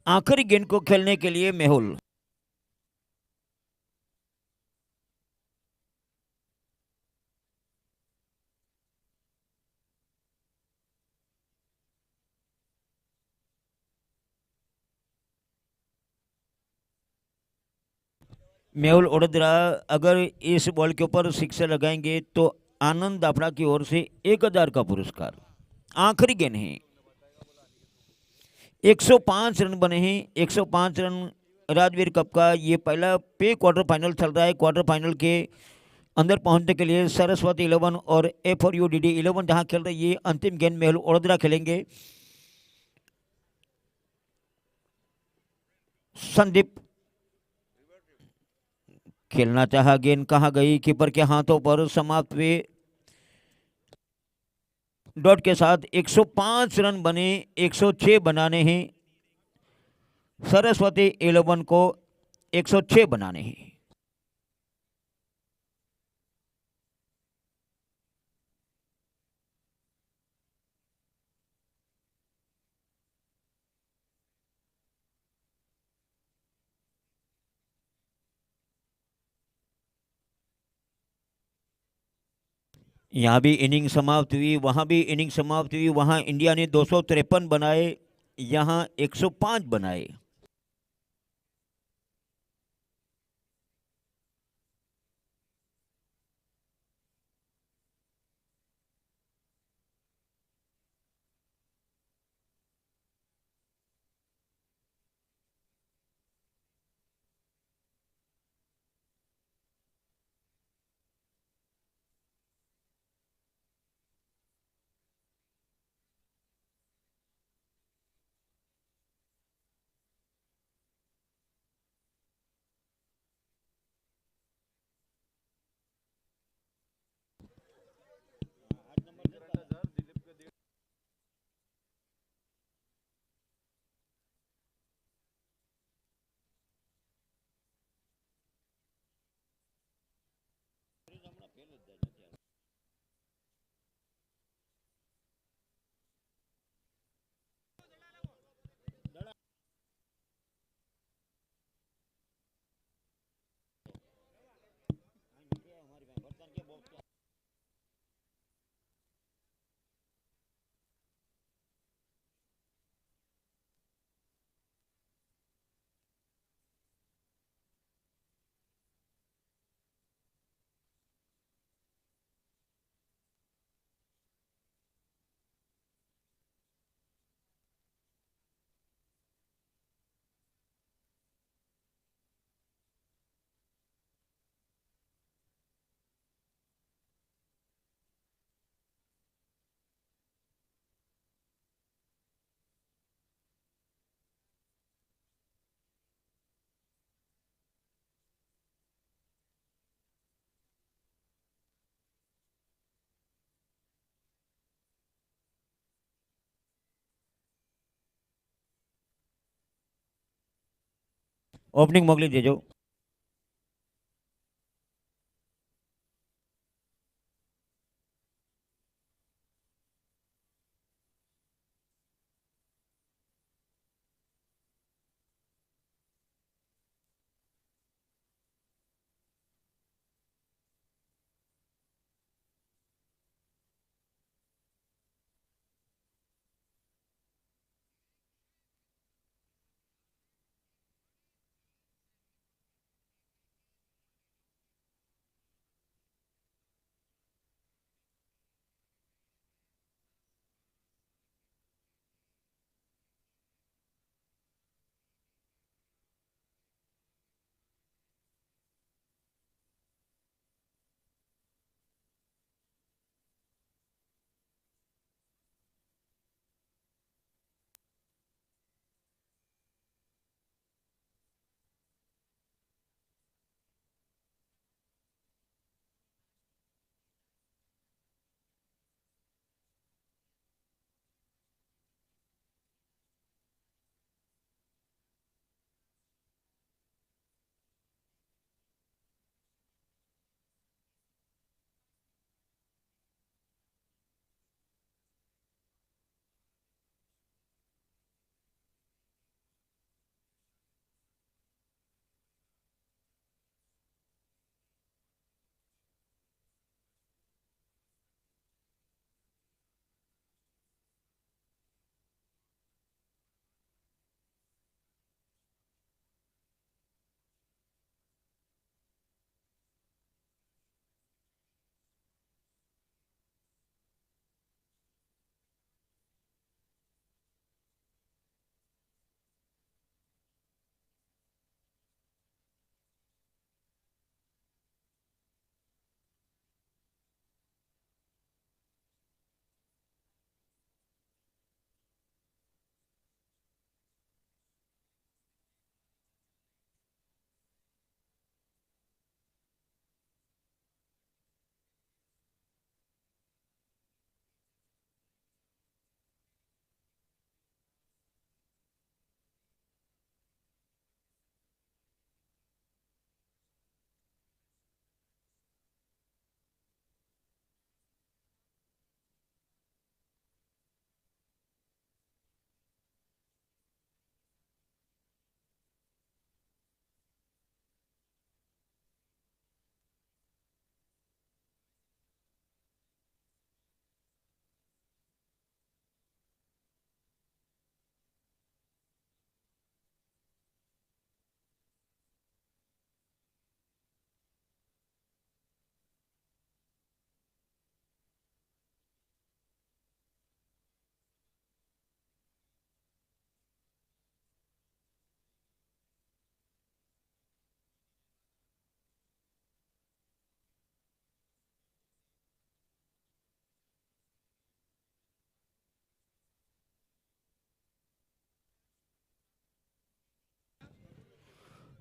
आखिरी गेंद को खेलने के लिए मेहुल। मेहुल ओडेद्रा अगर इस बॉल के ऊपर सिक्सर लगाएंगे तो आनंद दाफड़ा की ओर से 1,000 का पुरस्कार। आखिरी गेंद है। 105 रन बने हैं। 105 रन राजवीर कप का ये पहला पे क्वार्टर फाइनल चल रहा है। क्वार्टर फाइनल के अंदर पहुंचने के लिए सरस्वती 11 और FOUDD 11 जहां खेल रही है। अंतिम गेंद मेहुल ओडेद्रा खेलेंगे। संदीप खेलना चाहा, गेंद कहां गई, कीपर के हाथों पर। समाप्त हुए डॉट के साथ 105 रन बने। 106 बनाने हैं सरस्वती 11 को। 106 बनाने हैं। यहाँ भी इनिंग समाप्त हुई, वहां भी इनिंग समाप्त हुई। वहां इंडिया ने 253 बनाए, यहाँ 105 बनाए। ओपनिंग मोगली दे जो।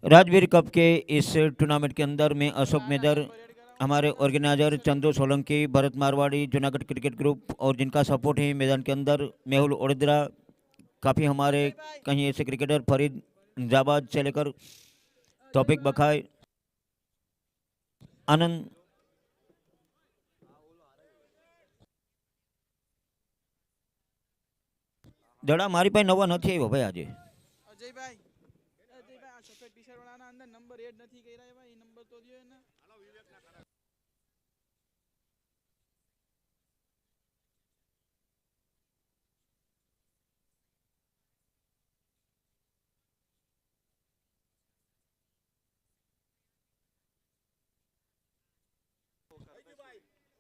राजवीर कप के इस टूर्नामेंट के अंदर में अशोक मेदर, हमारे organiser Chandu Solanki, Bharat Marwari, Junagadh cricket group और जिनका सपोर्ट है मैदान के अंदर मेहुल ओडेद्रा, काफ़ी हमारे कहीं ऐसे क्रिकेटर फरीद जाबाज से लेकर तौफिक बखाए, आनंद दड़ा मारी पाई नवा नहीं આવ્યો ભાઈ આજે અજયભાઈ અજયભાઈ આ સફેદ ટી શર્ટ વાળાના અંદર નંબર એડ નથી કર્યા ભાઈ નંબર તો દયો ને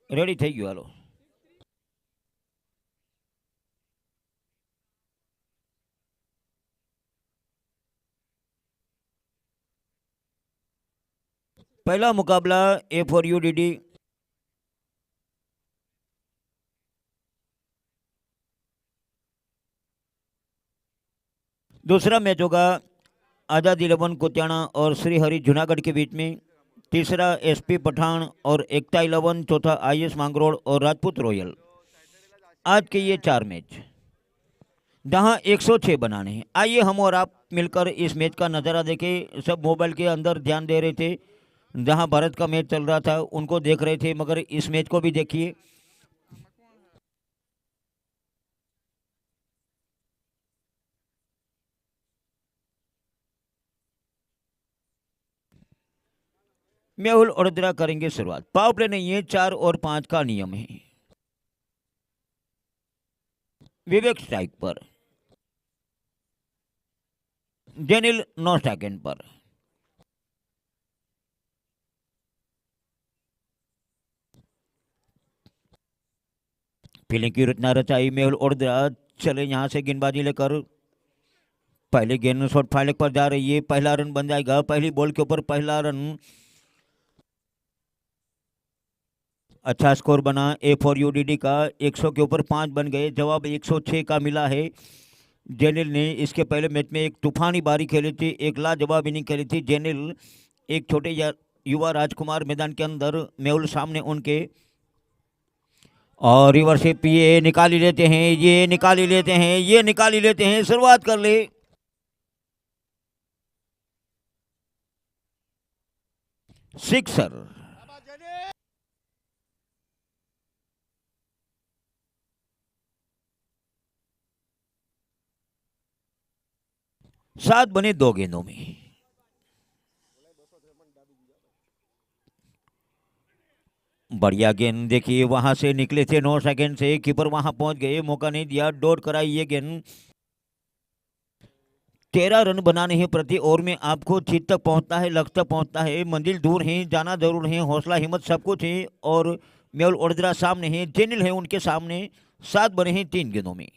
રેડી થઈ ગયું હાલો पहला मुकाबला ए फॉर यू डी दूसरा मैच होगा आज़ाद 11 कुतियाना और श्रीहरि जूनागढ़ के बीच में, तीसरा एसपी पठान और एकता 11, चौथा आईएस मांगरोड और राजपूत रॉयल। आज के ये 4 मैच जहां 106 बनाने हैं। आइए हम और आप मिलकर इस मैच का नज़ारा देखें। सब मोबाइल के अंदर ध्यान दे रहे थे, जहां भारत का मैच चल रहा था उनको देख रहे थे, मगर इस मैच को भी देखिए। मेहुल ओडेद्रा करेंगे शुरुआत। पावर प्ले नहीं है, 4 और 5 का नियम है। विवेक स्ट्राइक पर, जेनिल नो सेकंड पर। फील्डिंग की रचना रचाई मेहुल ओडेद्रा, चले यहां से गेंदबाजी लेकर पहले गेंद शॉट फाइल पर जा रही है, पहला रन बन जाएगा। पहली बॉल के ऊपर पहला रन, अच्छा स्कोर बना ए फॉर यूडीडी का। 100 के ऊपर 5 बन गए, जवाब 106 का मिला है। जेनिल ने इसके पहले मैच में एक तूफानी बारी खेली थी, एक लाजवाब इनिंग खेली थी। जेनिल एक छोटे युवा राजकुमार मैदान के अंदर, मेहुल सामने उनके, और रिवर्सिप ये निकाल ही लेते हैं, ये निकाल ही लेते हैं, ये निकाल ही लेते हैं। शुरुआत कर ले सिक्सर। 7 बने 2 गेंदों में। बढ़िया गेंद, देखिए वहां से निकले थे 9 सेकंड से, कीपर वहां पहुंच गए, मौका नहीं दिया, डॉट कराई ये गेंद। 13 रन बनाने हैं प्रति ओवर में। आपको जीत तक पहुंचना है, लक्ष्य तक पहुंचना है, मंजिल दूर है, जाना जरूर है, हौसला हिम्मत सब कुछ है। और मेहुल ओडेद्रा सामने है, जेनिल है उनके सामने। 7 बने हैं 3 गेंदों में।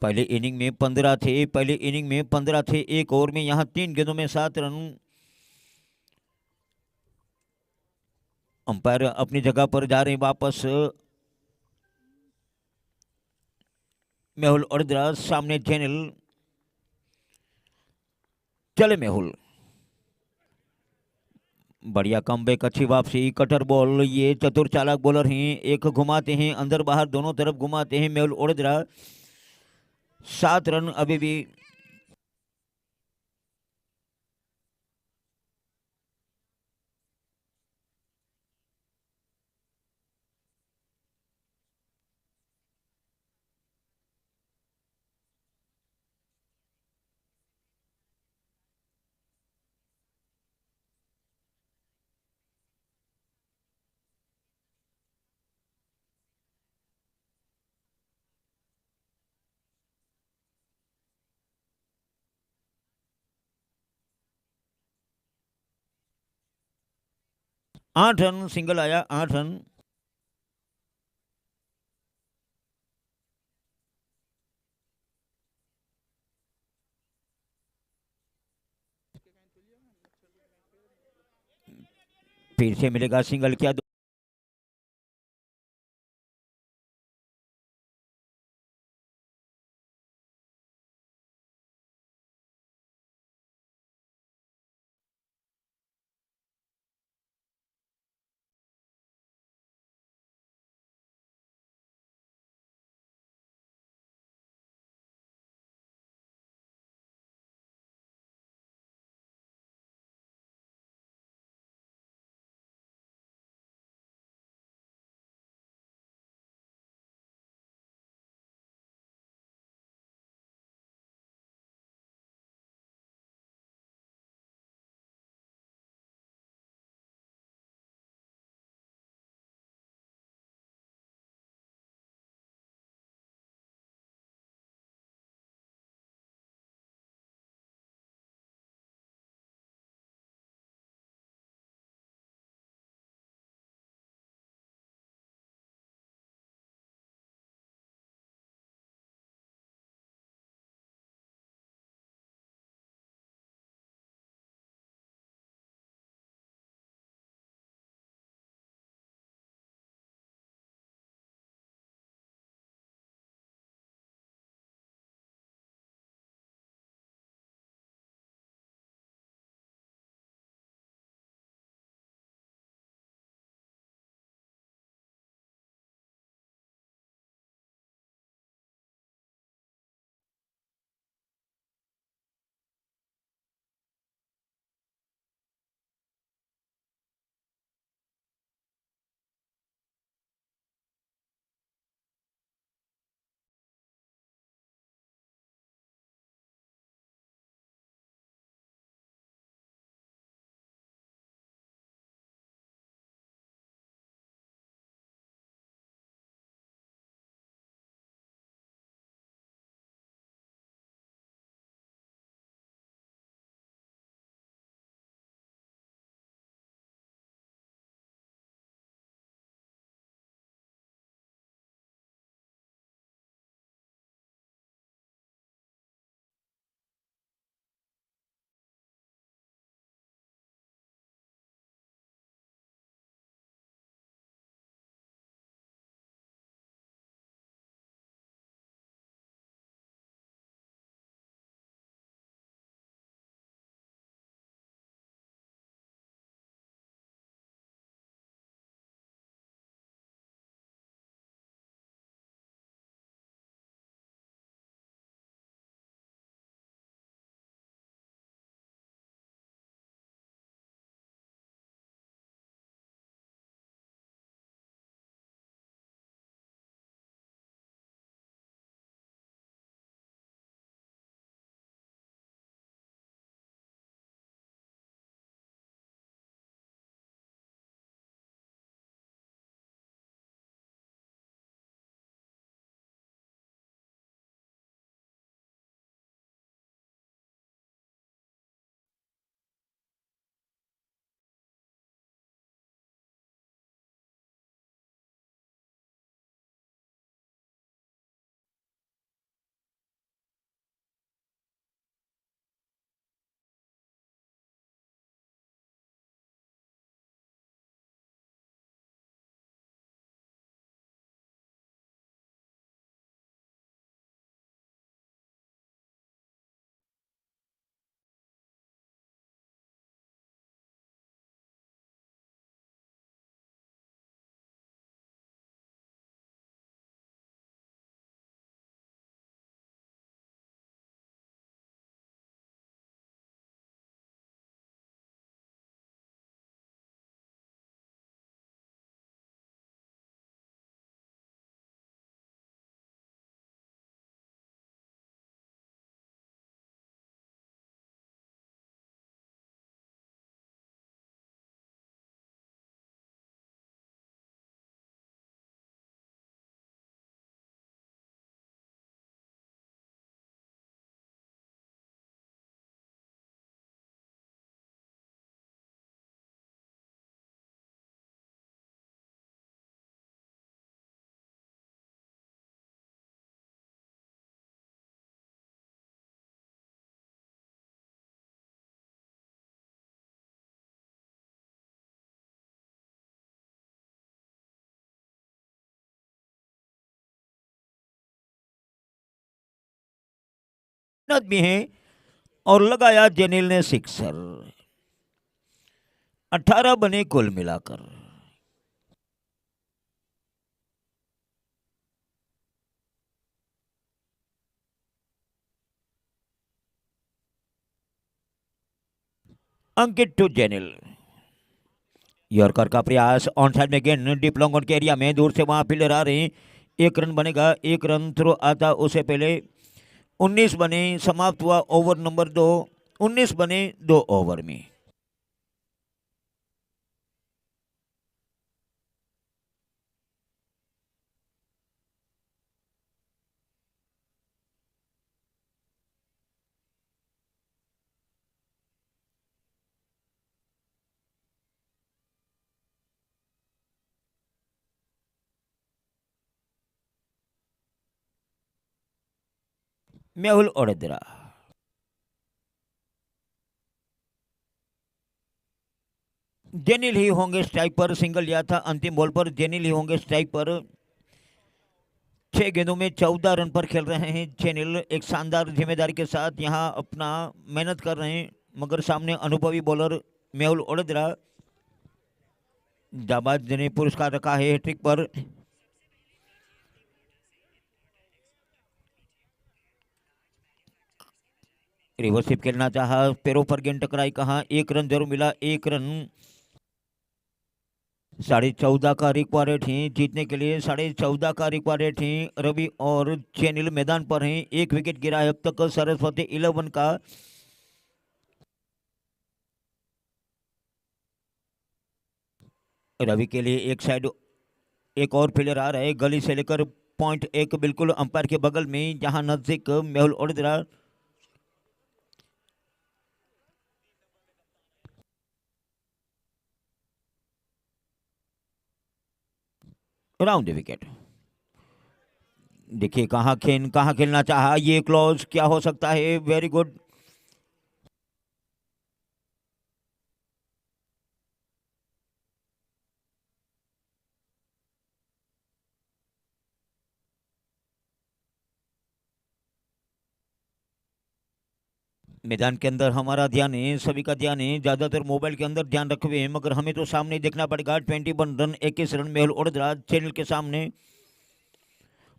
पहले इनिंग में 15 थे, पहले इनिंग में 15 थे एक ओवर में, यहां 3 गेंदों में 7 रन। अंपायर अपनी जगह पर जा रहे हैं वापस। मेहुल ओडेद्रा सामने जेनिल, चले मेहुल। बढ़िया कमबैक, अच्छी वापसी, कटर बॉल, ये चतुर चालाक बॉलर हैं, एक घुमाते हैं अंदर बाहर दोनों तरफ घुमाते हैं मेहुल ओडेद्रा। 7 रन अभी भी। आठ रन सिंगल आया, 8 रन। फिर से मिलेगा सिंगल, क्या भी हैं और लगाया जेनिल ने सिक्सर। 18 बने कुल मिलाकर। अंकित टू जेनिल। यॉर्कर का प्रयास ऑन साइड में गेंद डीप लॉन्ग ऑन के एरिया में, दूर से वहां फील्डर आ रहे हैं। एक रन बनेगा, एक रन थ्रो आता उससे पहले। 19 बने, समाप्त हुआ ओवर नंबर 2। 19 बने 2 ओवर में। मेहुल ओडेद्रा। जेनिल ही होंगे स्ट्राइक पर, सिंगल लिया था अंतिम बॉल पर। जेनिल ही होंगे स्ट्राइक पर। 6 गेंदों में 14 रन पर खेल रहे हैं जेनिल। एक शानदार जिम्मेदारी के साथ यहां अपना मेहनत कर रहे हैं, मगर सामने अनुभवी बॉलर मेहुल ओडेद्रा। जाबाज ने पुरस्कार रखा है हैट्रिक पर। रिवर्सिप खेलना चाहा, पैरों पर गेंद टकराई, कहा एक रन जरूर मिला, एक रन। 14.5 का रिक्वायर्ड है जीतने के लिए, 14.5 का रिक्वायर्ड है। रवि और चेनिल मैदान पर हैं। एक विकेट गिरा है अब तक सरस्वती 11 का। रवि के लिए एक साइड एक और प्लेयर आ रहा है, गली से लेकर पॉइंट एक, बिल्कुल अंपायर के बगल में, जहां नजदीक Mehul Odedra. Round the wicket. देखिए कहाँ खेलना चाहा, ये क्लोज क्या हो सकता है। Very good. मैदान के अंदर हमारा ध्यान है, सभी का ध्यान है, ज्यादातर मोबाइल के अंदर ध्यान रखे हुए हैं, मगर हमें तो सामने देखना पड़ेगा। 21 रन, 21 रन मेहुल ओडेद्रा चैनल के सामने।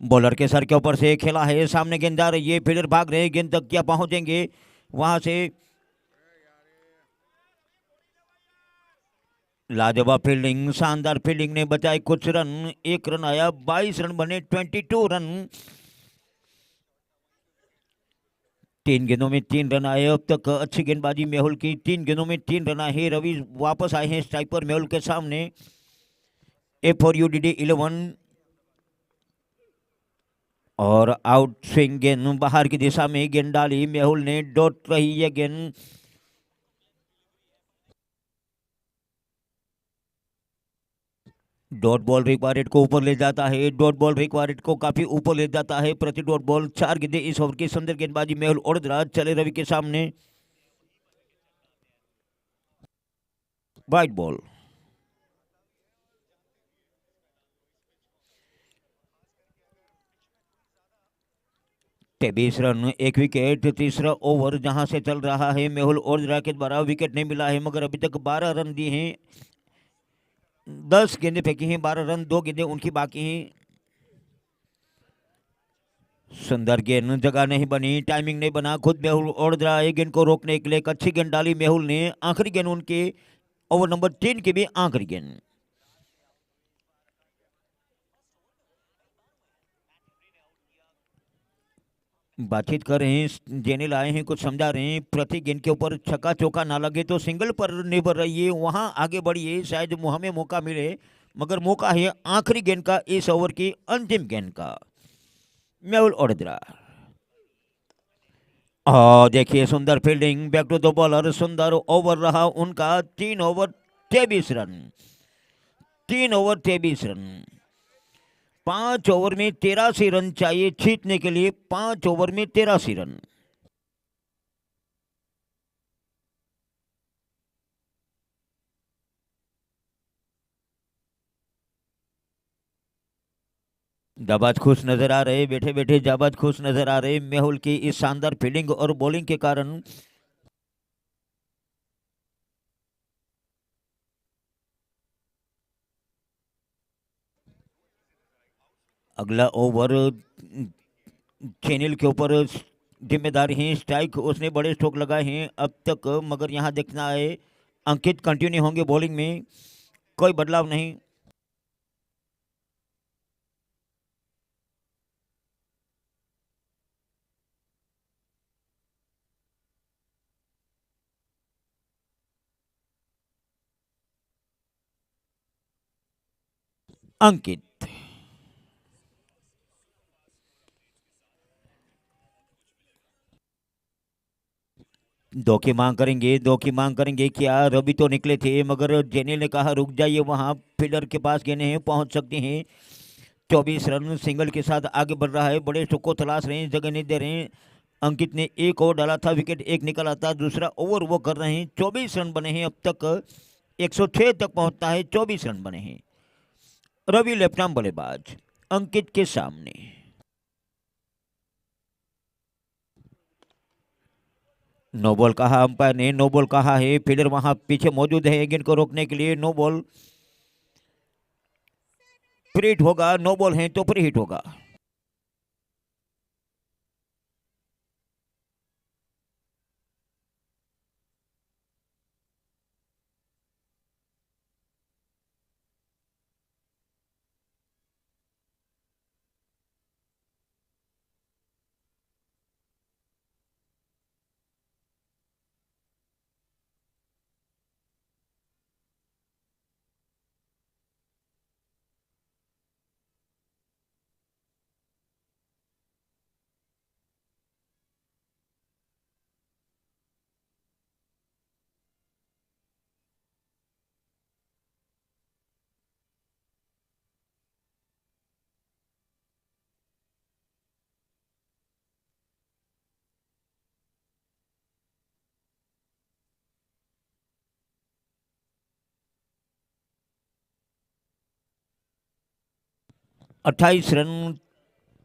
बॉलर के सर के ऊपर से खेला है, सामने गेंद जा रही है, फील्डर भाग रहे हैं, गेंद तक क्या पहुंचेंगे वहां से। लाजवाब फील्डिंग, शानदार फील्डिंग ने बचाए कुछ रन। एक रन आया, 22 रन बने, 22 रन। 3 गेंदों में 3 रन आए अब तक। अच्छी गेंदबाजी मेहुल की, 3 गेंदों में 3 रन आए। रवि वापस आए हैं स्ट्राइक पर मेहुल के सामने। ए फॉर यू डी 11 और आउट स्विंग गेंद बाहर की दिशा में गेंद डाली मेहुल ने, डॉट रही है गेंद। डॉट बॉल रिक्वायर्ड को ऊपर ले जाता है, डॉट बॉल रिक्वायर्ड को काफी ऊपर ले जाता है। प्रति डॉट बॉल 4 गेंदें इस ओवर की। सुंदर गेंदबाजी मेहुल ओडेद्रा, चले रवि के सामने। White ball. 23 रन, एक विकेट। तीसरा ओवर जहां से चल रहा है मेहुल ओडेद्रा के द्वारा। विकेट नहीं मिला है, मगर अभी तक 12 रन दिए हैं। 10 गेंदें फेंकी हैं, 12 रन, 2 गेंदें उनकी बाकी हैं। सुंदर गेंद, जगह नहीं बनी, टाइमिंग नहीं बना। खुद मेहुल ओडेद्रा एक गेंद को रोकने के लिए एक अच्छी गेंद डाली मेहुल ने। आखिरी गेंद उनके ओवर नंबर 3 की भी आखिरी गेंद। बातचीत कर रहे हैं, जेनिल आए हैं, कुछ समझा रहे हैं। प्रति गेंद के ऊपर छक्का चौका ना लगे तो सिंगल पर निर्भर रहिए, वहां आगे बढ़िए, शायद हमें मौका मिले। मगर मौका है आखिरी गेंद का, इस ओवर की अंतिम गेंद का। मेहुल ओडेद्रा। और देखिए सुंदर fielding, back to the bowler. सुंदर ओवर रहा उनका। 3 over 23 run. 3 over 23 run. 5 over में 83 रन चाहिए जीतने के लिए। 5 ओवर में 83 रन। जाबाज खुश नजर आ रहे, बैठे बैठे जाबाज खुश नजर आ रहे मेहुल की इस शानदार फील्डिंग और बॉलिंग के कारण। अगला ओवर चैनल के ऊपर जिम्मेदारी है, स्ट्राइक उसने बड़े स्ट्रोक लगाए हैं अब तक, मगर यहाँ देखना है अंकित कंटिन्यू होंगे बॉलिंग में, कोई बदलाव नहीं। अंकित दो की मांग करेंगे, दो की मांग करेंगे, क्या रवि तो निकले थे मगर जेनिल ने कहा रुक जाइए, वहां फील्डर के पास गेंदें हैं, पहुंच सकते हैं। 24 रन सिंगल के साथ आगे बढ़ रहा है, बड़े स्ट्रोक को तलाश रहे हैं, जगह नहीं दे रहे हैं। अंकित ने एक ओवर डाला था, विकेट एक निकला था, दूसरा ओवर वो कर रहे हैं। 24 रन बने हैं अब तक, 106 तक पहुंचता है, 24 रन बने हैं। रवि लेफ्ट आर्म बल्लेबाज अंकित के सामने। नो बॉल कहा अंपायर ने, नो बॉल कहा है, फील्डर वहां पीछे मौजूद है गेंद को रोकने के लिए। नो बॉल, फ्री हिट होगा, नो बॉल है तो फ्री हिट होगा। अट्ठाईस रन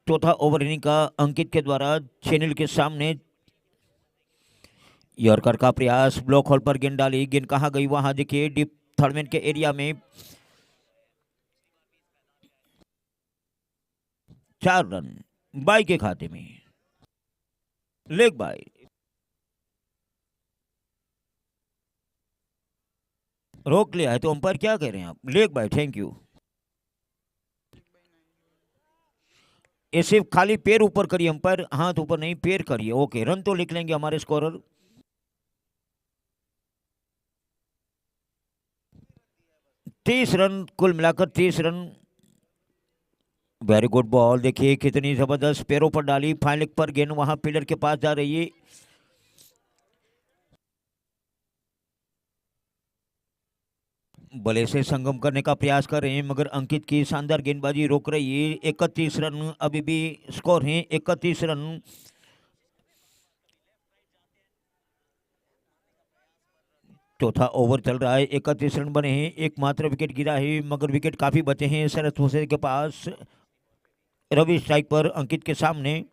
चौथा ओवर इनिंग का अंकित के द्वारा चैनल के सामने। यॉर्कर का प्रयास, ब्लॉक होल पर गेंद डाली, गेंद कहाँ गई वहां देखिए, डीप थर्ड मैन के एरिया में। 4 रन बाई के खाते में, लेग बाई। रोक लिया है तो अंपायर क्या कह रहे हैं आप, लेग बाई, थैंक यू। ये सिर्फ खाली पैर ऊपर करिए अंपायर, हाथ ऊपर नहीं, पैर करिए, ओके। रन तो लिख लेंगे हमारे स्कोरर। 30 रन कुल मिलाकर, 30 रन। वेरी गुड बॉल, देखिए कितनी जबरदस्त पैरों पर डाली, फाइन लेग पर गेंद वहां फील्डर के पास जा रही है। बल्ले से संगम करने का प्रयास कर रहे हैं मगर अंकित की शानदार गेंदबाजी रोक रही है। 31 रन अभी भी स्कोर है, 31 रन। चौथा ओवर चल रहा है, 31 रन बने हैं, एकमात्र विकेट गिरा है मगर विकेट काफी बचे हैं शरद भूसे के पास। रवि स्ट्राइक पर अंकित के सामने।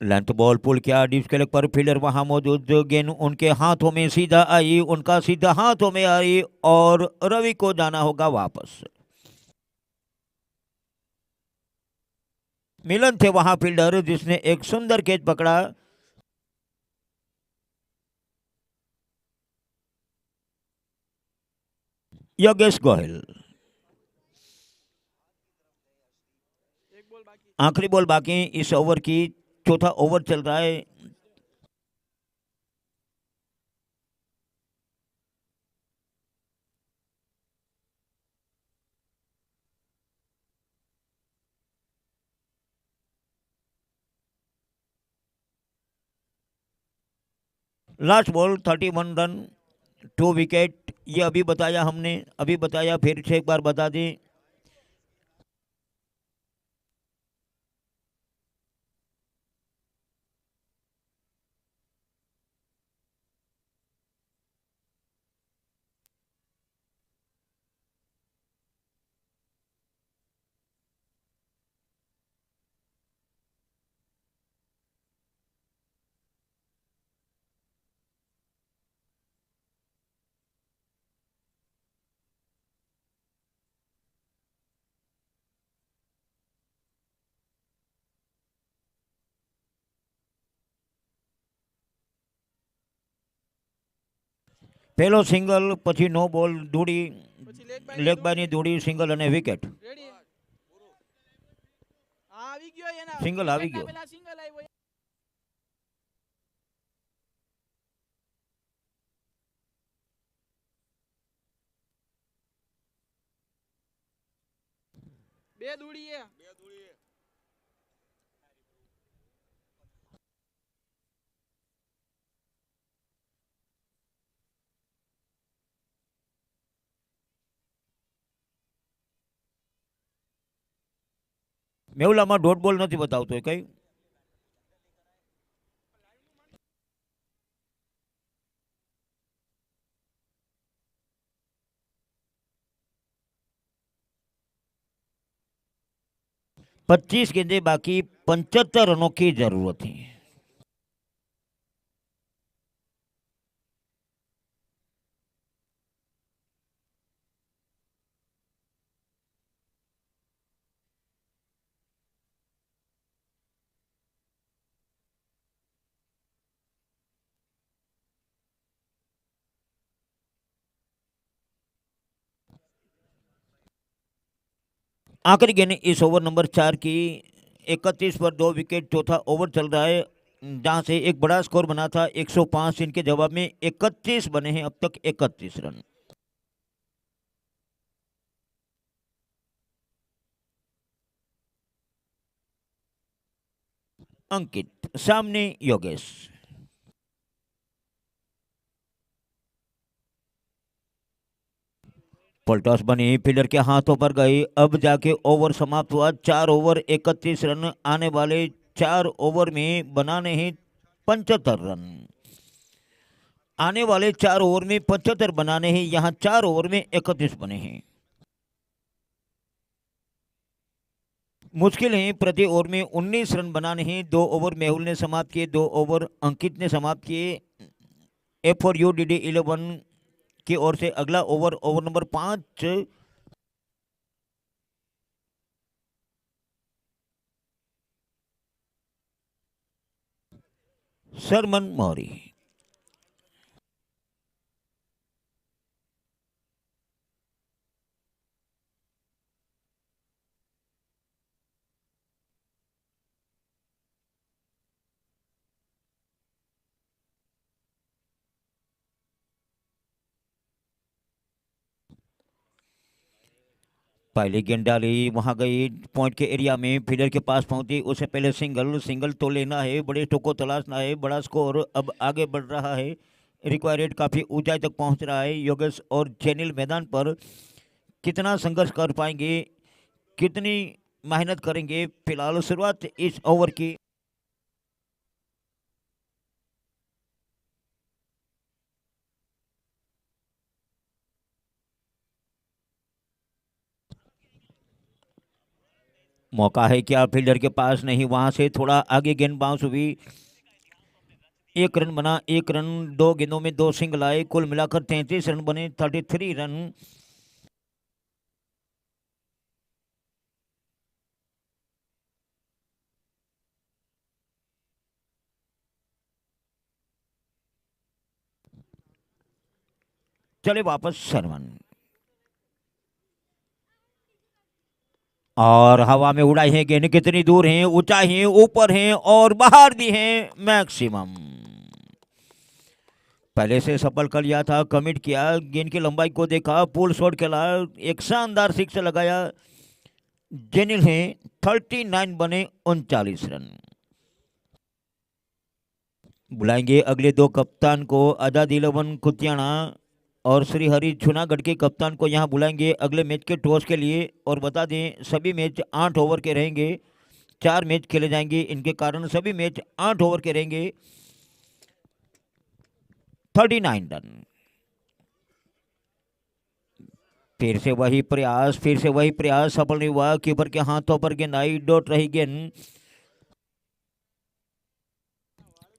लेंथ बॉल पुल किया डीप स्केल पर, फील्डर वहां मौजूद, गेंद उनके हाथों में सीधा आई, उनका सीधा हाथों में आई और रवि को जाना होगा वापस। मिलन थे वहां फील्डर जिसने एक सुंदर कैच पकड़ा। योगेश गोयल। एक बॉल बाकी। आखिरी बॉल बाकी इस ओवर की, चौथा ओवर चल रहा है। Last ball, 31 run, 2 wicket. ये अभी बताया हमने, अभी बताया, फिर से एक बार बता दें। પહેલો સિંગલ પછી નો બોલ દૂડી પછી લેગ બાયની દૂડી સિંગલ અને વિકેટ. રેડી હા આવી ગયો એના સિંગલ આવી વિકેટના ગયો. પેલા સિંગલ આવ્યો બે દૂડીએ મેહુલામાં ડોટ બોલ નથી બતાવતો એ કઈ. पच्चीस गेंदे बाकी 75 रनों की जरूरत थी. आखिरी गेंद इस ओवर नंबर 4 की 31 पर 2 विकेट. चौथा ओवर चल रहा है जहां से एक बड़ा स्कोर बना था 105. इनके जवाब में 31 बने हैं अब तक 31 रन. अंकित सामने योगेश. पलटॉस बनी फील्डर के हाथों पर गई. अब जाके ओवर समाप्त हुआ. 4 ओवर 31 रन. आने वाले 4 ओवर में बनाने हैं 75 रन. आने वाले 4 ओवर में 75 बनाने हैं. यहां 4 ओवर में 31 बने हैं. मुश्किल है. प्रति ओवर में 19 रन बनाने हैं. 2 ओवर मेहुल ने समाप्त किए, 2 ओवर अंकित ने समाप्त किए. F4UDD11 की ओर से अगला ओवर ओवर नंबर 5 सरमन मौरी. पहली गेंद डाली, वहां गई पॉइंट के एरिया में, फील्डर के पास पहुंची. उससे पहले सिंगल तो लेना है, बड़े स्ट्रोक को तलाशना है. बड़ा स्कोर अब आगे बढ़ रहा है. रिक्वायर्ड रेट काफी ऊंचाई तक पहुंच रहा है. योगेश और जेनिल मैदान पर कितना संघर्ष कर पाएंगे, कितनी मेहनत करेंगे. फिलहाल शुरुआत इस ओवर की. मौका है क्या फील्डर के पास? नहीं. वहां से थोड़ा आगे गेंद बाउंस हुई. 1 रन बना. 1 रन 2 गेंदों में 2 सिंगल आए. कुल मिलाकर 33 रन बने. 33 रन. चले वापस शर्मन. और हवा में उड़ाई है गेंद. कितनी दूर है, ऊंचाई है, ऊपर है और बाहर भी है. मैक्सिमम पहले से सफल कर लिया था, कमिट किया. गेंद की लंबाई को देखा, पुल शॉट खेला, एक शानदार सिक्स लगाया. जेनिल है. 39 बने. 39 रन. बुलाएंगे अगले 2 कप्तान को. आजाद 11 कुतियाना और श्री हरि जूनागढ़ के कप्तान को यहाँ बुलाएंगे अगले मैच के टॉस के लिए. और बता दें सभी मैच 8 ओवर के रहेंगे. 4 मैच खेले जाएंगे, इनके कारण सभी मैच 8 ओवर के रहेंगे. 39 रन. फिर से वही प्रयास सफल नहीं हुआ. कीपर के हाथों पर गेंद आई. डॉट रही गेंद.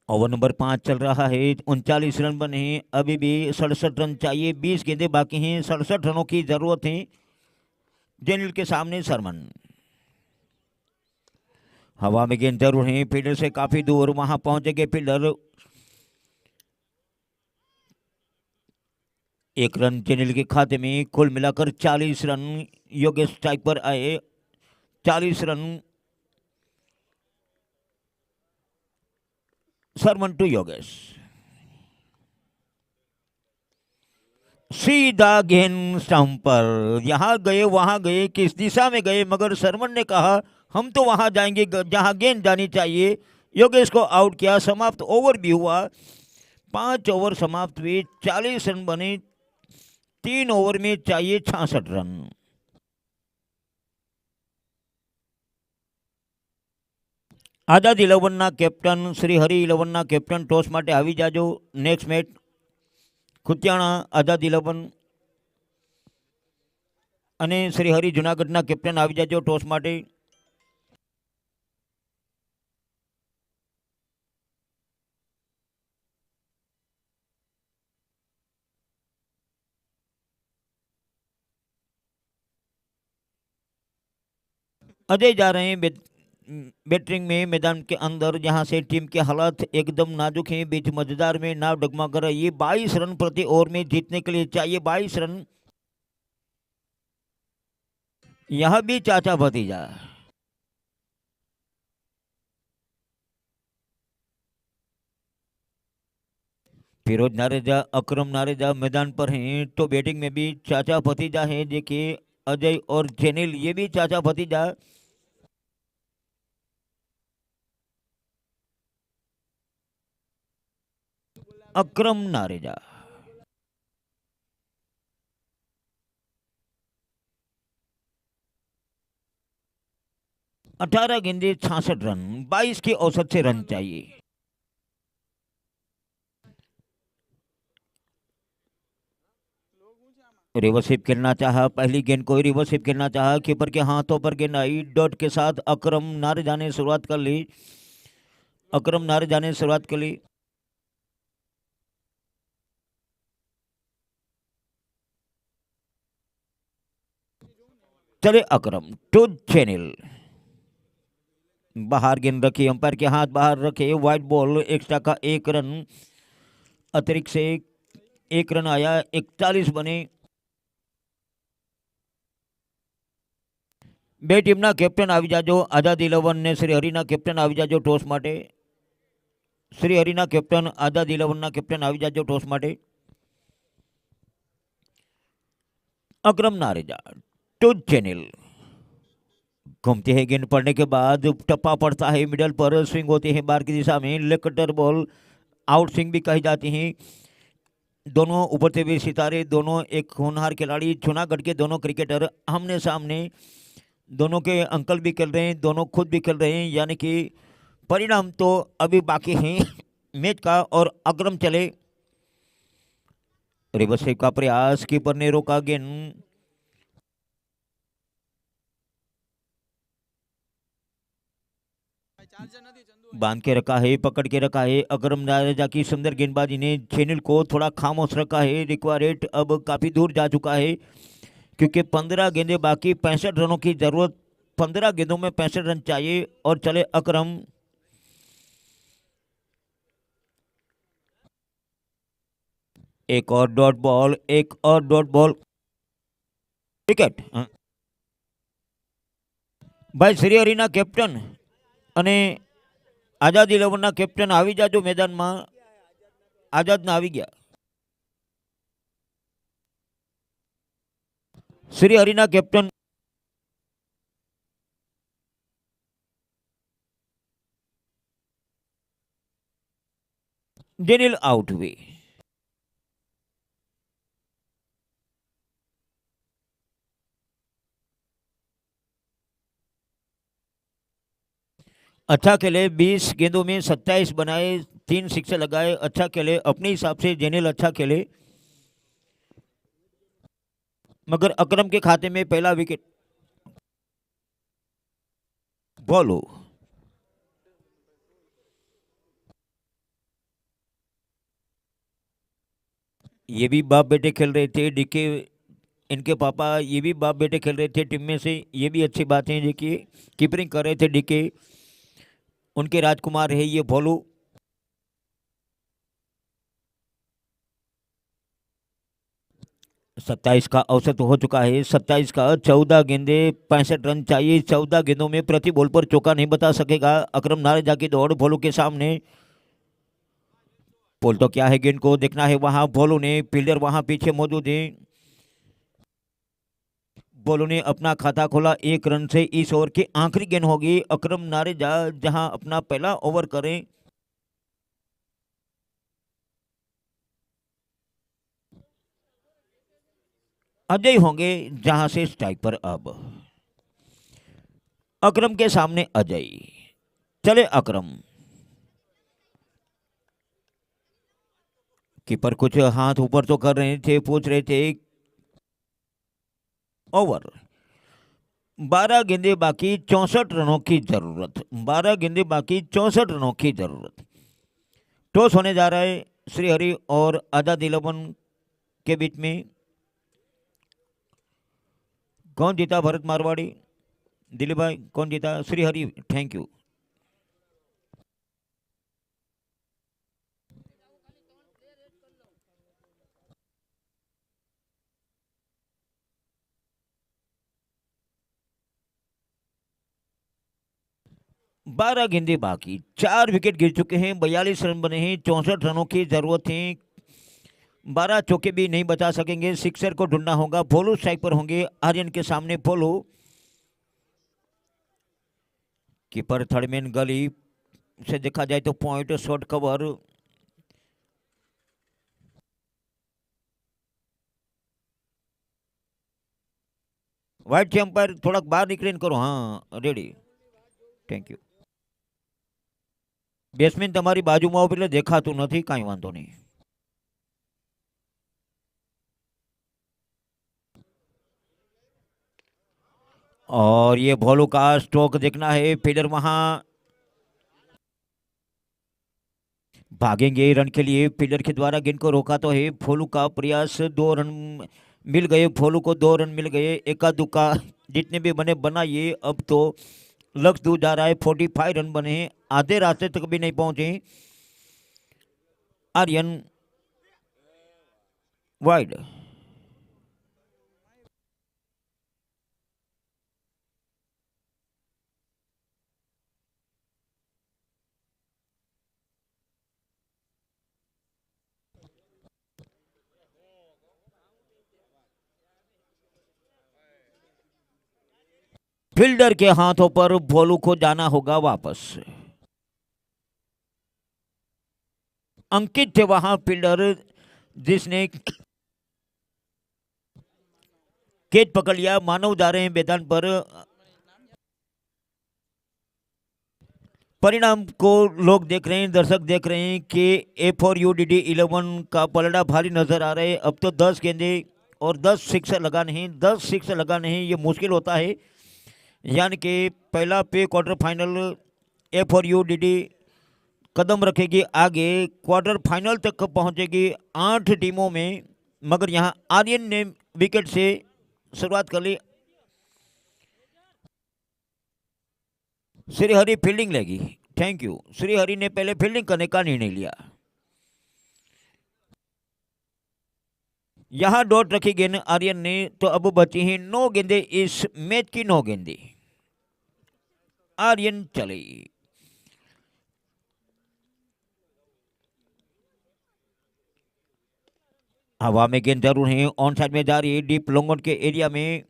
ओवर नंबर 5 चल रहा है. 39 रन बने हैं. अभी भी 67 रन चाहिए. 20 गेंदें बाकी हैं. 67 रनों की जरूरत है. जेनिल के सामने शर्मन. हवा में गेंद जरूर है. फील्डर से काफी दूर. वहां पहुंचेंगे फील्डर. एक रन जेनिल के खाते में। कुल मिलाकर 40 रन योगेश स्ट्राइक पर आए। 40 रन सरमन टू योगेश। सीधा गेंद स्टंप पर। यहां गए वहां गए, किस दिशा में गए, मगर सरमन ने कहा हम तो वहां जाएंगे जहां गेंद जानी चाहिए। योगेश को आउट किया। समाप्त ओवर भी हुआ। 5 ओवर समाप्त हुए। 40 रन बने। 3 ओवर में चाहिए 66 रन। આઝાદ 11ના કેપ્ટન શ્રી હરિ 11ના કેપ્ટન ટોસ માટે આવી જાજો. નેક્સ્ટ મેચ ખુતિયાણા આઝાદ 11 અને શ્રી હરિ જુનાગઢના કેપ્ટન આવી જાજો ટોસ માટે. अजय जा रहे हैं बैटिंग में मैदान के अंदर, जहां से टीम के हालात एकदम नाजुक हैं. बीच मजेदार में नाव डगमगा रही है. 22 रन प्रति ओवर में जीतने के लिए चाहिए 22 रन. यह भी चाचा भतीजा. फिरोज नारेजा, अकरम नारेजा मैदान पर हैं. तो बैटिंग में भी चाचा भतीजा हैं. देखिए अजय और जेनिल, ये भी चाचा भतीजा. अकरम नारेजा. 18 गेंदे 66 रन. 22 की औसत से रन चाहिए. रिवर्सिप खेलना चाहा. पहली गेंद को रिवर्सिप खेलना चाहा. कीपर के हाथों पर गेंद आई. डॉट के साथ अकरम नारेजा ने शुरुआत कर ली. अकरम नारेजा ने शुरुआत कर ली. चले अकरम टू चैनल. बाहर गेंद रखी. अंपायर के हाथ बाहर रखे. White ball. एक्स्ट्रा का 1 रन. अतिरिक्त से 1 रन आया. 41 बने. બે ટીમના કેપ્ટન આવી જાજો. આઝાદ 11 ને શ્રી હરિના કેપ્ટન આવી જાજો ટોસ માટે. શ્રી હરિના કેપ્ટન આઝાદ 11 ના કેપ્ટન આવી જાજો ટોસ માટે. अकरम नारेजा टू चैनल. घूमती है गेंद. पड़ने के बाद टप्पा पड़ता है मिडल पर. स्विंग होती है बाहर की दिशा में. Leg cutter ball. Out swing भी कही जाती है. दोनों उभरते हुए सितारे, दोनों एक होनहार खिलाड़ी, जूनागढ़ के दोनों क्रिकेटर आमने सामने. दोनों के अंकल भी खेल रहे हैं, दोनों खुद भी खेल रहे हैं. यानी कि परिणाम तो अभी बाकी हैं मैच का. और अकरम चले. रिवर्स का प्रयास. कीपर ने रोका गेंद. बांध के रखा है, पकड़ के रखा है. अकरम नारेजा की सुंदर गेंदबाजी ने चैनल को थोड़ा खामोश रखा है. रिक्वायर्ड अब काफी दूर जा चुका है, क्योंकि 15 गेंदें बाकी. 65 रनों की जरूरत. 15 गेंदों में 65 रन चाहिए. और चले अकरम. एक और डॉट बॉल. एक और डॉट बॉल. विकेट. भाई श्री हरिना कैप्टन અને આઝાદ 11 ના કેપ્ટન આવી જાજો મેદાનમાં. આઝાદ ના આવી ગયા. श्री हरिना कैप्टन. जेनिल आउट हुए. अच्छा खेले. 20 गेंदों में 27 बनाए. 3 सिक्सर लगाए. अच्छा खेले अपने हिसाब से. जेनिल अच्छा खेले, मगर अकरम के खाते में पहला विकेट. बोलो. ये भी बाप बेटे खेल रहे थे. डीके इनके पापा, ये भी बाप बेटे खेल रहे थे टीम में से. ये भी अच्छी बात है. देखिए कीपरिंग कर रहे थे डीके. उनके राजकुमार है ये भोलू. 27 का औसत हो चुका है। 27 का 14 गेंदे 65 रन चाहिए। 14 गेंदों में प्रति बॉल पर चौका नहीं बता सकेगा अकरम नारेजा की दौड़ भोलू के सामने। पोल तो क्या है, गेंद को देखना है वहां। भोलू ने फील्डर वहां पीछे मौजूद है। भोलू ने अपना खाता खोला 1 रन से। इस ओवर की आखिरी गेंद होगी अकरम नारेजा जहां अपना पहला ओवर करें। अजय होंगे जहां से स्ट्राइक पर। अब अकरम के सामने अजय। चले अकरम। कीपर कुछ हाथ ऊपर तो कर रहे थे, पूछ रहे थे। ओवर 12 गेंदे बाकी 64 रनों की जरूरत। 12 गेंदे बाकी 64 रनों की जरूरत। टॉस होने जा रहा है श्रीहरि और आजाद 11 के बीच में। कौन जीता? भरत मारवाड़ी, दिलीप भाई कौन जीता? Shrihari, thank you. बारह गेंदे बाकी, 4 विकेट गिर चुके हैं, 42 रन बने हैं, 64 रनों की जरूरत है। 12 चौके भी नहीं बचा सकेंगे, सिक्सर को ढूंढना होगा। भोलू स्ट्राइक पर होंगे आर्यन के सामने। भोलू कीपर थर्डमैन गली से देखा जाए तो point shot cover. White umpire थोड़ा बाहर निकले करो। हाँ रेडी, थैंक यू। બેટ્સમેન તમારી બાજુમાં એટલે દેખાતું નથી, કાંઈ વાંધો નહીં। और ये भोलू का स्ट्रोक देखना है। फील्डर वहां भागेंगे रन के लिए। फील्डर के द्वारा गेंद को रोका तो है। भोलू का प्रयास, 2 रन मिल गए भोलू को, 2 रन मिल गए। एका दुक्का जितने भी बने बनाइए। अब तो लक्ष्य दूर जा रहा है। 45 रन बने हैं, आधे रास्ते तक भी नहीं पहुंचे। आर्यन वाइड। फील्डर के हाथों पर भोलू को जाना होगा वापस। अंकित थे वहां फील्डर जिसने कैच पकड़ लिया। मानव जा रहे हैं मैदान पर। परिणाम को लोग देख रहे हैं, दर्शक देख रहे हैं कि A4UDD11 का पलड़ा भारी नजर आ रहा है। अब तो 10 गेंदे और 10 सिक्स लगाने हैं। 10 सिक्स लगाने हैं, ये मुश्किल होता है। यानी कि पहला पे क्वार्टर फाइनल A4UDD कदम रखेगी आगे, क्वार्टर फाइनल तक पहुंचेगी 8 टीमों में। मगर यहां आर्यन ने विकेट से शुरुआत कर ली। श्रीहरि फील्डिंग लेगी, थैंक यू। श्रीहरि ने पहले फील्डिंग करने का निर्णय लिया। यहां डॉट रखी गेंद आर्यन ने, तो अब बची हैं 9 गेंदे इस मैच की। 9 गेंदे आर्यन चले। हवा में गेंद जरूर है, ऑन साइड में जा रही है, डीप लॉन्ग ऑन के एरिया में।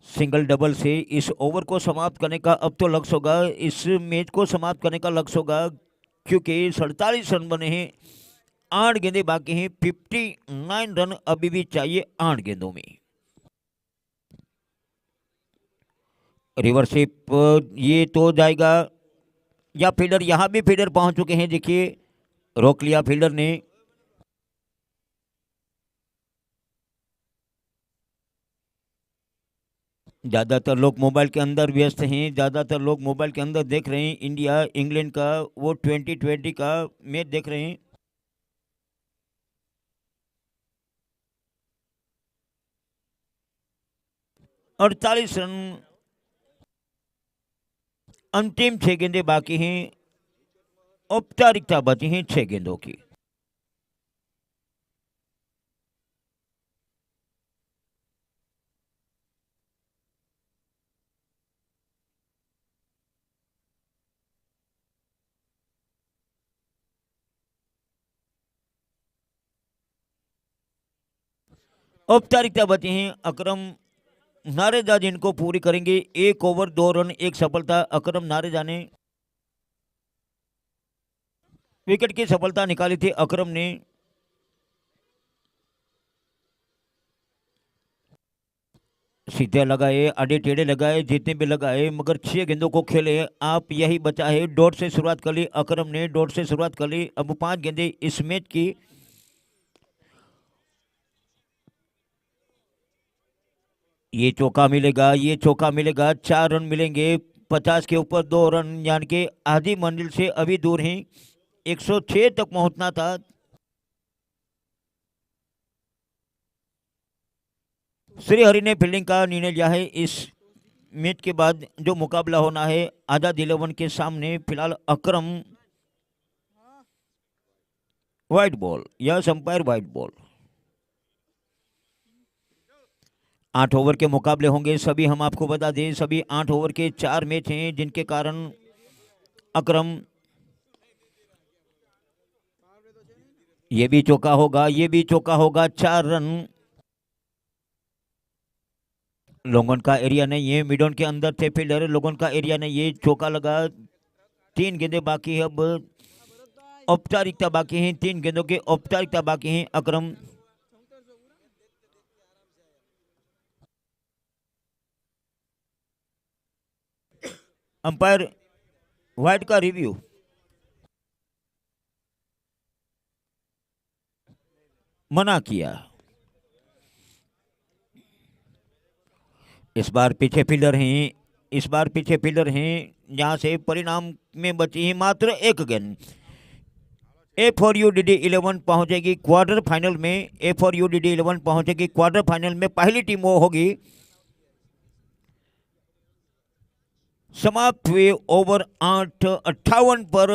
सिंगल डबल से इस ओवर को समाप्त करने का अब तो लक्ष्य होगा। इस मैच को समाप्त करने का लक्ष्य होगा, क्योंकि 47 रन बने हैं, 8 गेंदे बाकी हैं। 59 रन अभी भी चाहिए 8 गेंदों में। रिवर्सिप ये तो जाएगा, या फील्डर, यहां भी फील्डर पहुंच चुके हैं। देखिए रोक लिया फील्डर ने। ज़्यादातर लोग मोबाइल के अंदर व्यस्त हैं, ज़्यादातर लोग मोबाइल के अंदर देख रहे हैं। इंडिया इंग्लैंड का वो 2020 का मैच देख रहे हैं। अड़तालीस रन, अंतिम 6 गेंदे बाकी हैं। औपचारिकता बची हैं 6 गेंदों की। औपचारिकता बची हैं। अकरम नारेजा जिनको पूरी करेंगे। 1 ओवर 2 रन 1 सफलता। अकरम नारेजा ने विकेट की सफलता निकाली थी। अकरम ने सीधे लगाए, आड़े टेढ़े लगाए, जितने भी लगाए, मगर 6 गेंदों को खेले। आप यही बचा है। डॉट से शुरुआत कर ली। अकरम ने डॉट से शुरुआत कर ली। अब 5 गेंदें इस मैच की। ये चौका मिलेगा, ये चौका मिलेगा। 4 रन मिलेंगे। 50 के ऊपर 2 रन, यानी कि आधी मंजिल से अभी दूर हैं। 106 तक पहुंचना था। श्रीहरि ने फील्डिंग का निर्णय लिया है। इस मैच के बाद जो मुकाबला होना है आजाद 11 के सामने, फिलहाल अकरम व्हाइट बॉल या अंपायर व्हाइट बॉल। 8 ओवर के मुकाबले होंगे सभी। हम आपको बता दें सभी 8 ओवर के 4 मैच हैं, जिनके कारण अकरम ये भी चौका होगा, ये भी चौका होगा। 4 रन। लोगन का एरिया नहीं है। मिडन के अंदर थे फील्डर। लोगन का एरिया नहीं है। चौका लगा। 3 गेंदें बाकी है। अब औपचारिकता बाकी हैं। 3 गेंदों के औपचारिकता बाकी हैं। अकरम अंपायर व्हाइट का रिव्यू। मना किया। इस बार पीछे फील्डर हैं। इस बार पीछे फील्डर हैं। यहां से परिणाम में बची है मात्र 1 गेंद। ए फॉर यू DD 11 पहुंचेगी क्वार्टर फाइनल में। ए फॉर यू DD 11 पहुंचेगी क्वार्टर फाइनल में। पहली टीम वो होगी। समाप्त हुए ओवर 8:58 पर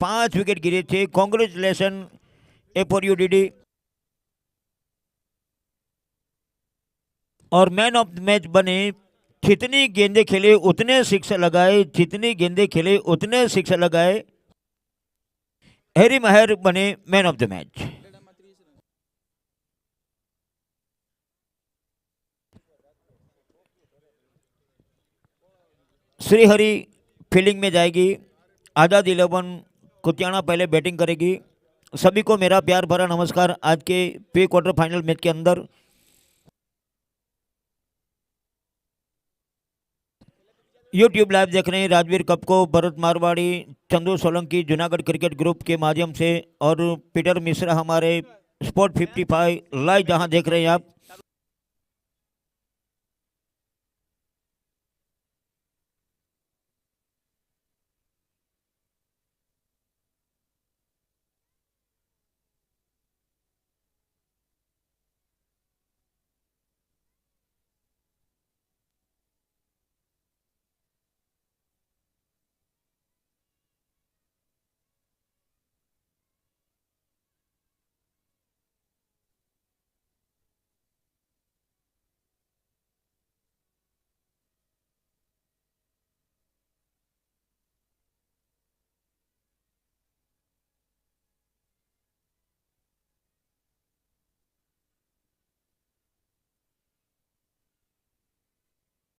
5 विकेट गिरे थे। Congratulation A for you DD। और मैन ऑफ द मैच बने। जितनी गेंदे खेले उतने सिक्स लगाए। जितनी गेंदे खेले उतने सिक्स लगाए। हैरी महर बने man of the match. Shrihari fielding में जाएगी। आजाद 11 कुतियाना पहले बैटिंग करेगी। सभी को मेरा प्यार भरा नमस्कार। आज के प्री क्वार्टर फाइनल मैच के अंदर यूट्यूब लाइव देख रहे हैं राजवीर कप को भरत मारवाड़ी, चंदू सोलंकी जूनागढ़ क्रिकेट ग्रुप के माध्यम से, और पीटर मिश्रा हमारे स्पोर्ट 55 लाइव जहां देख रहे हैं आप।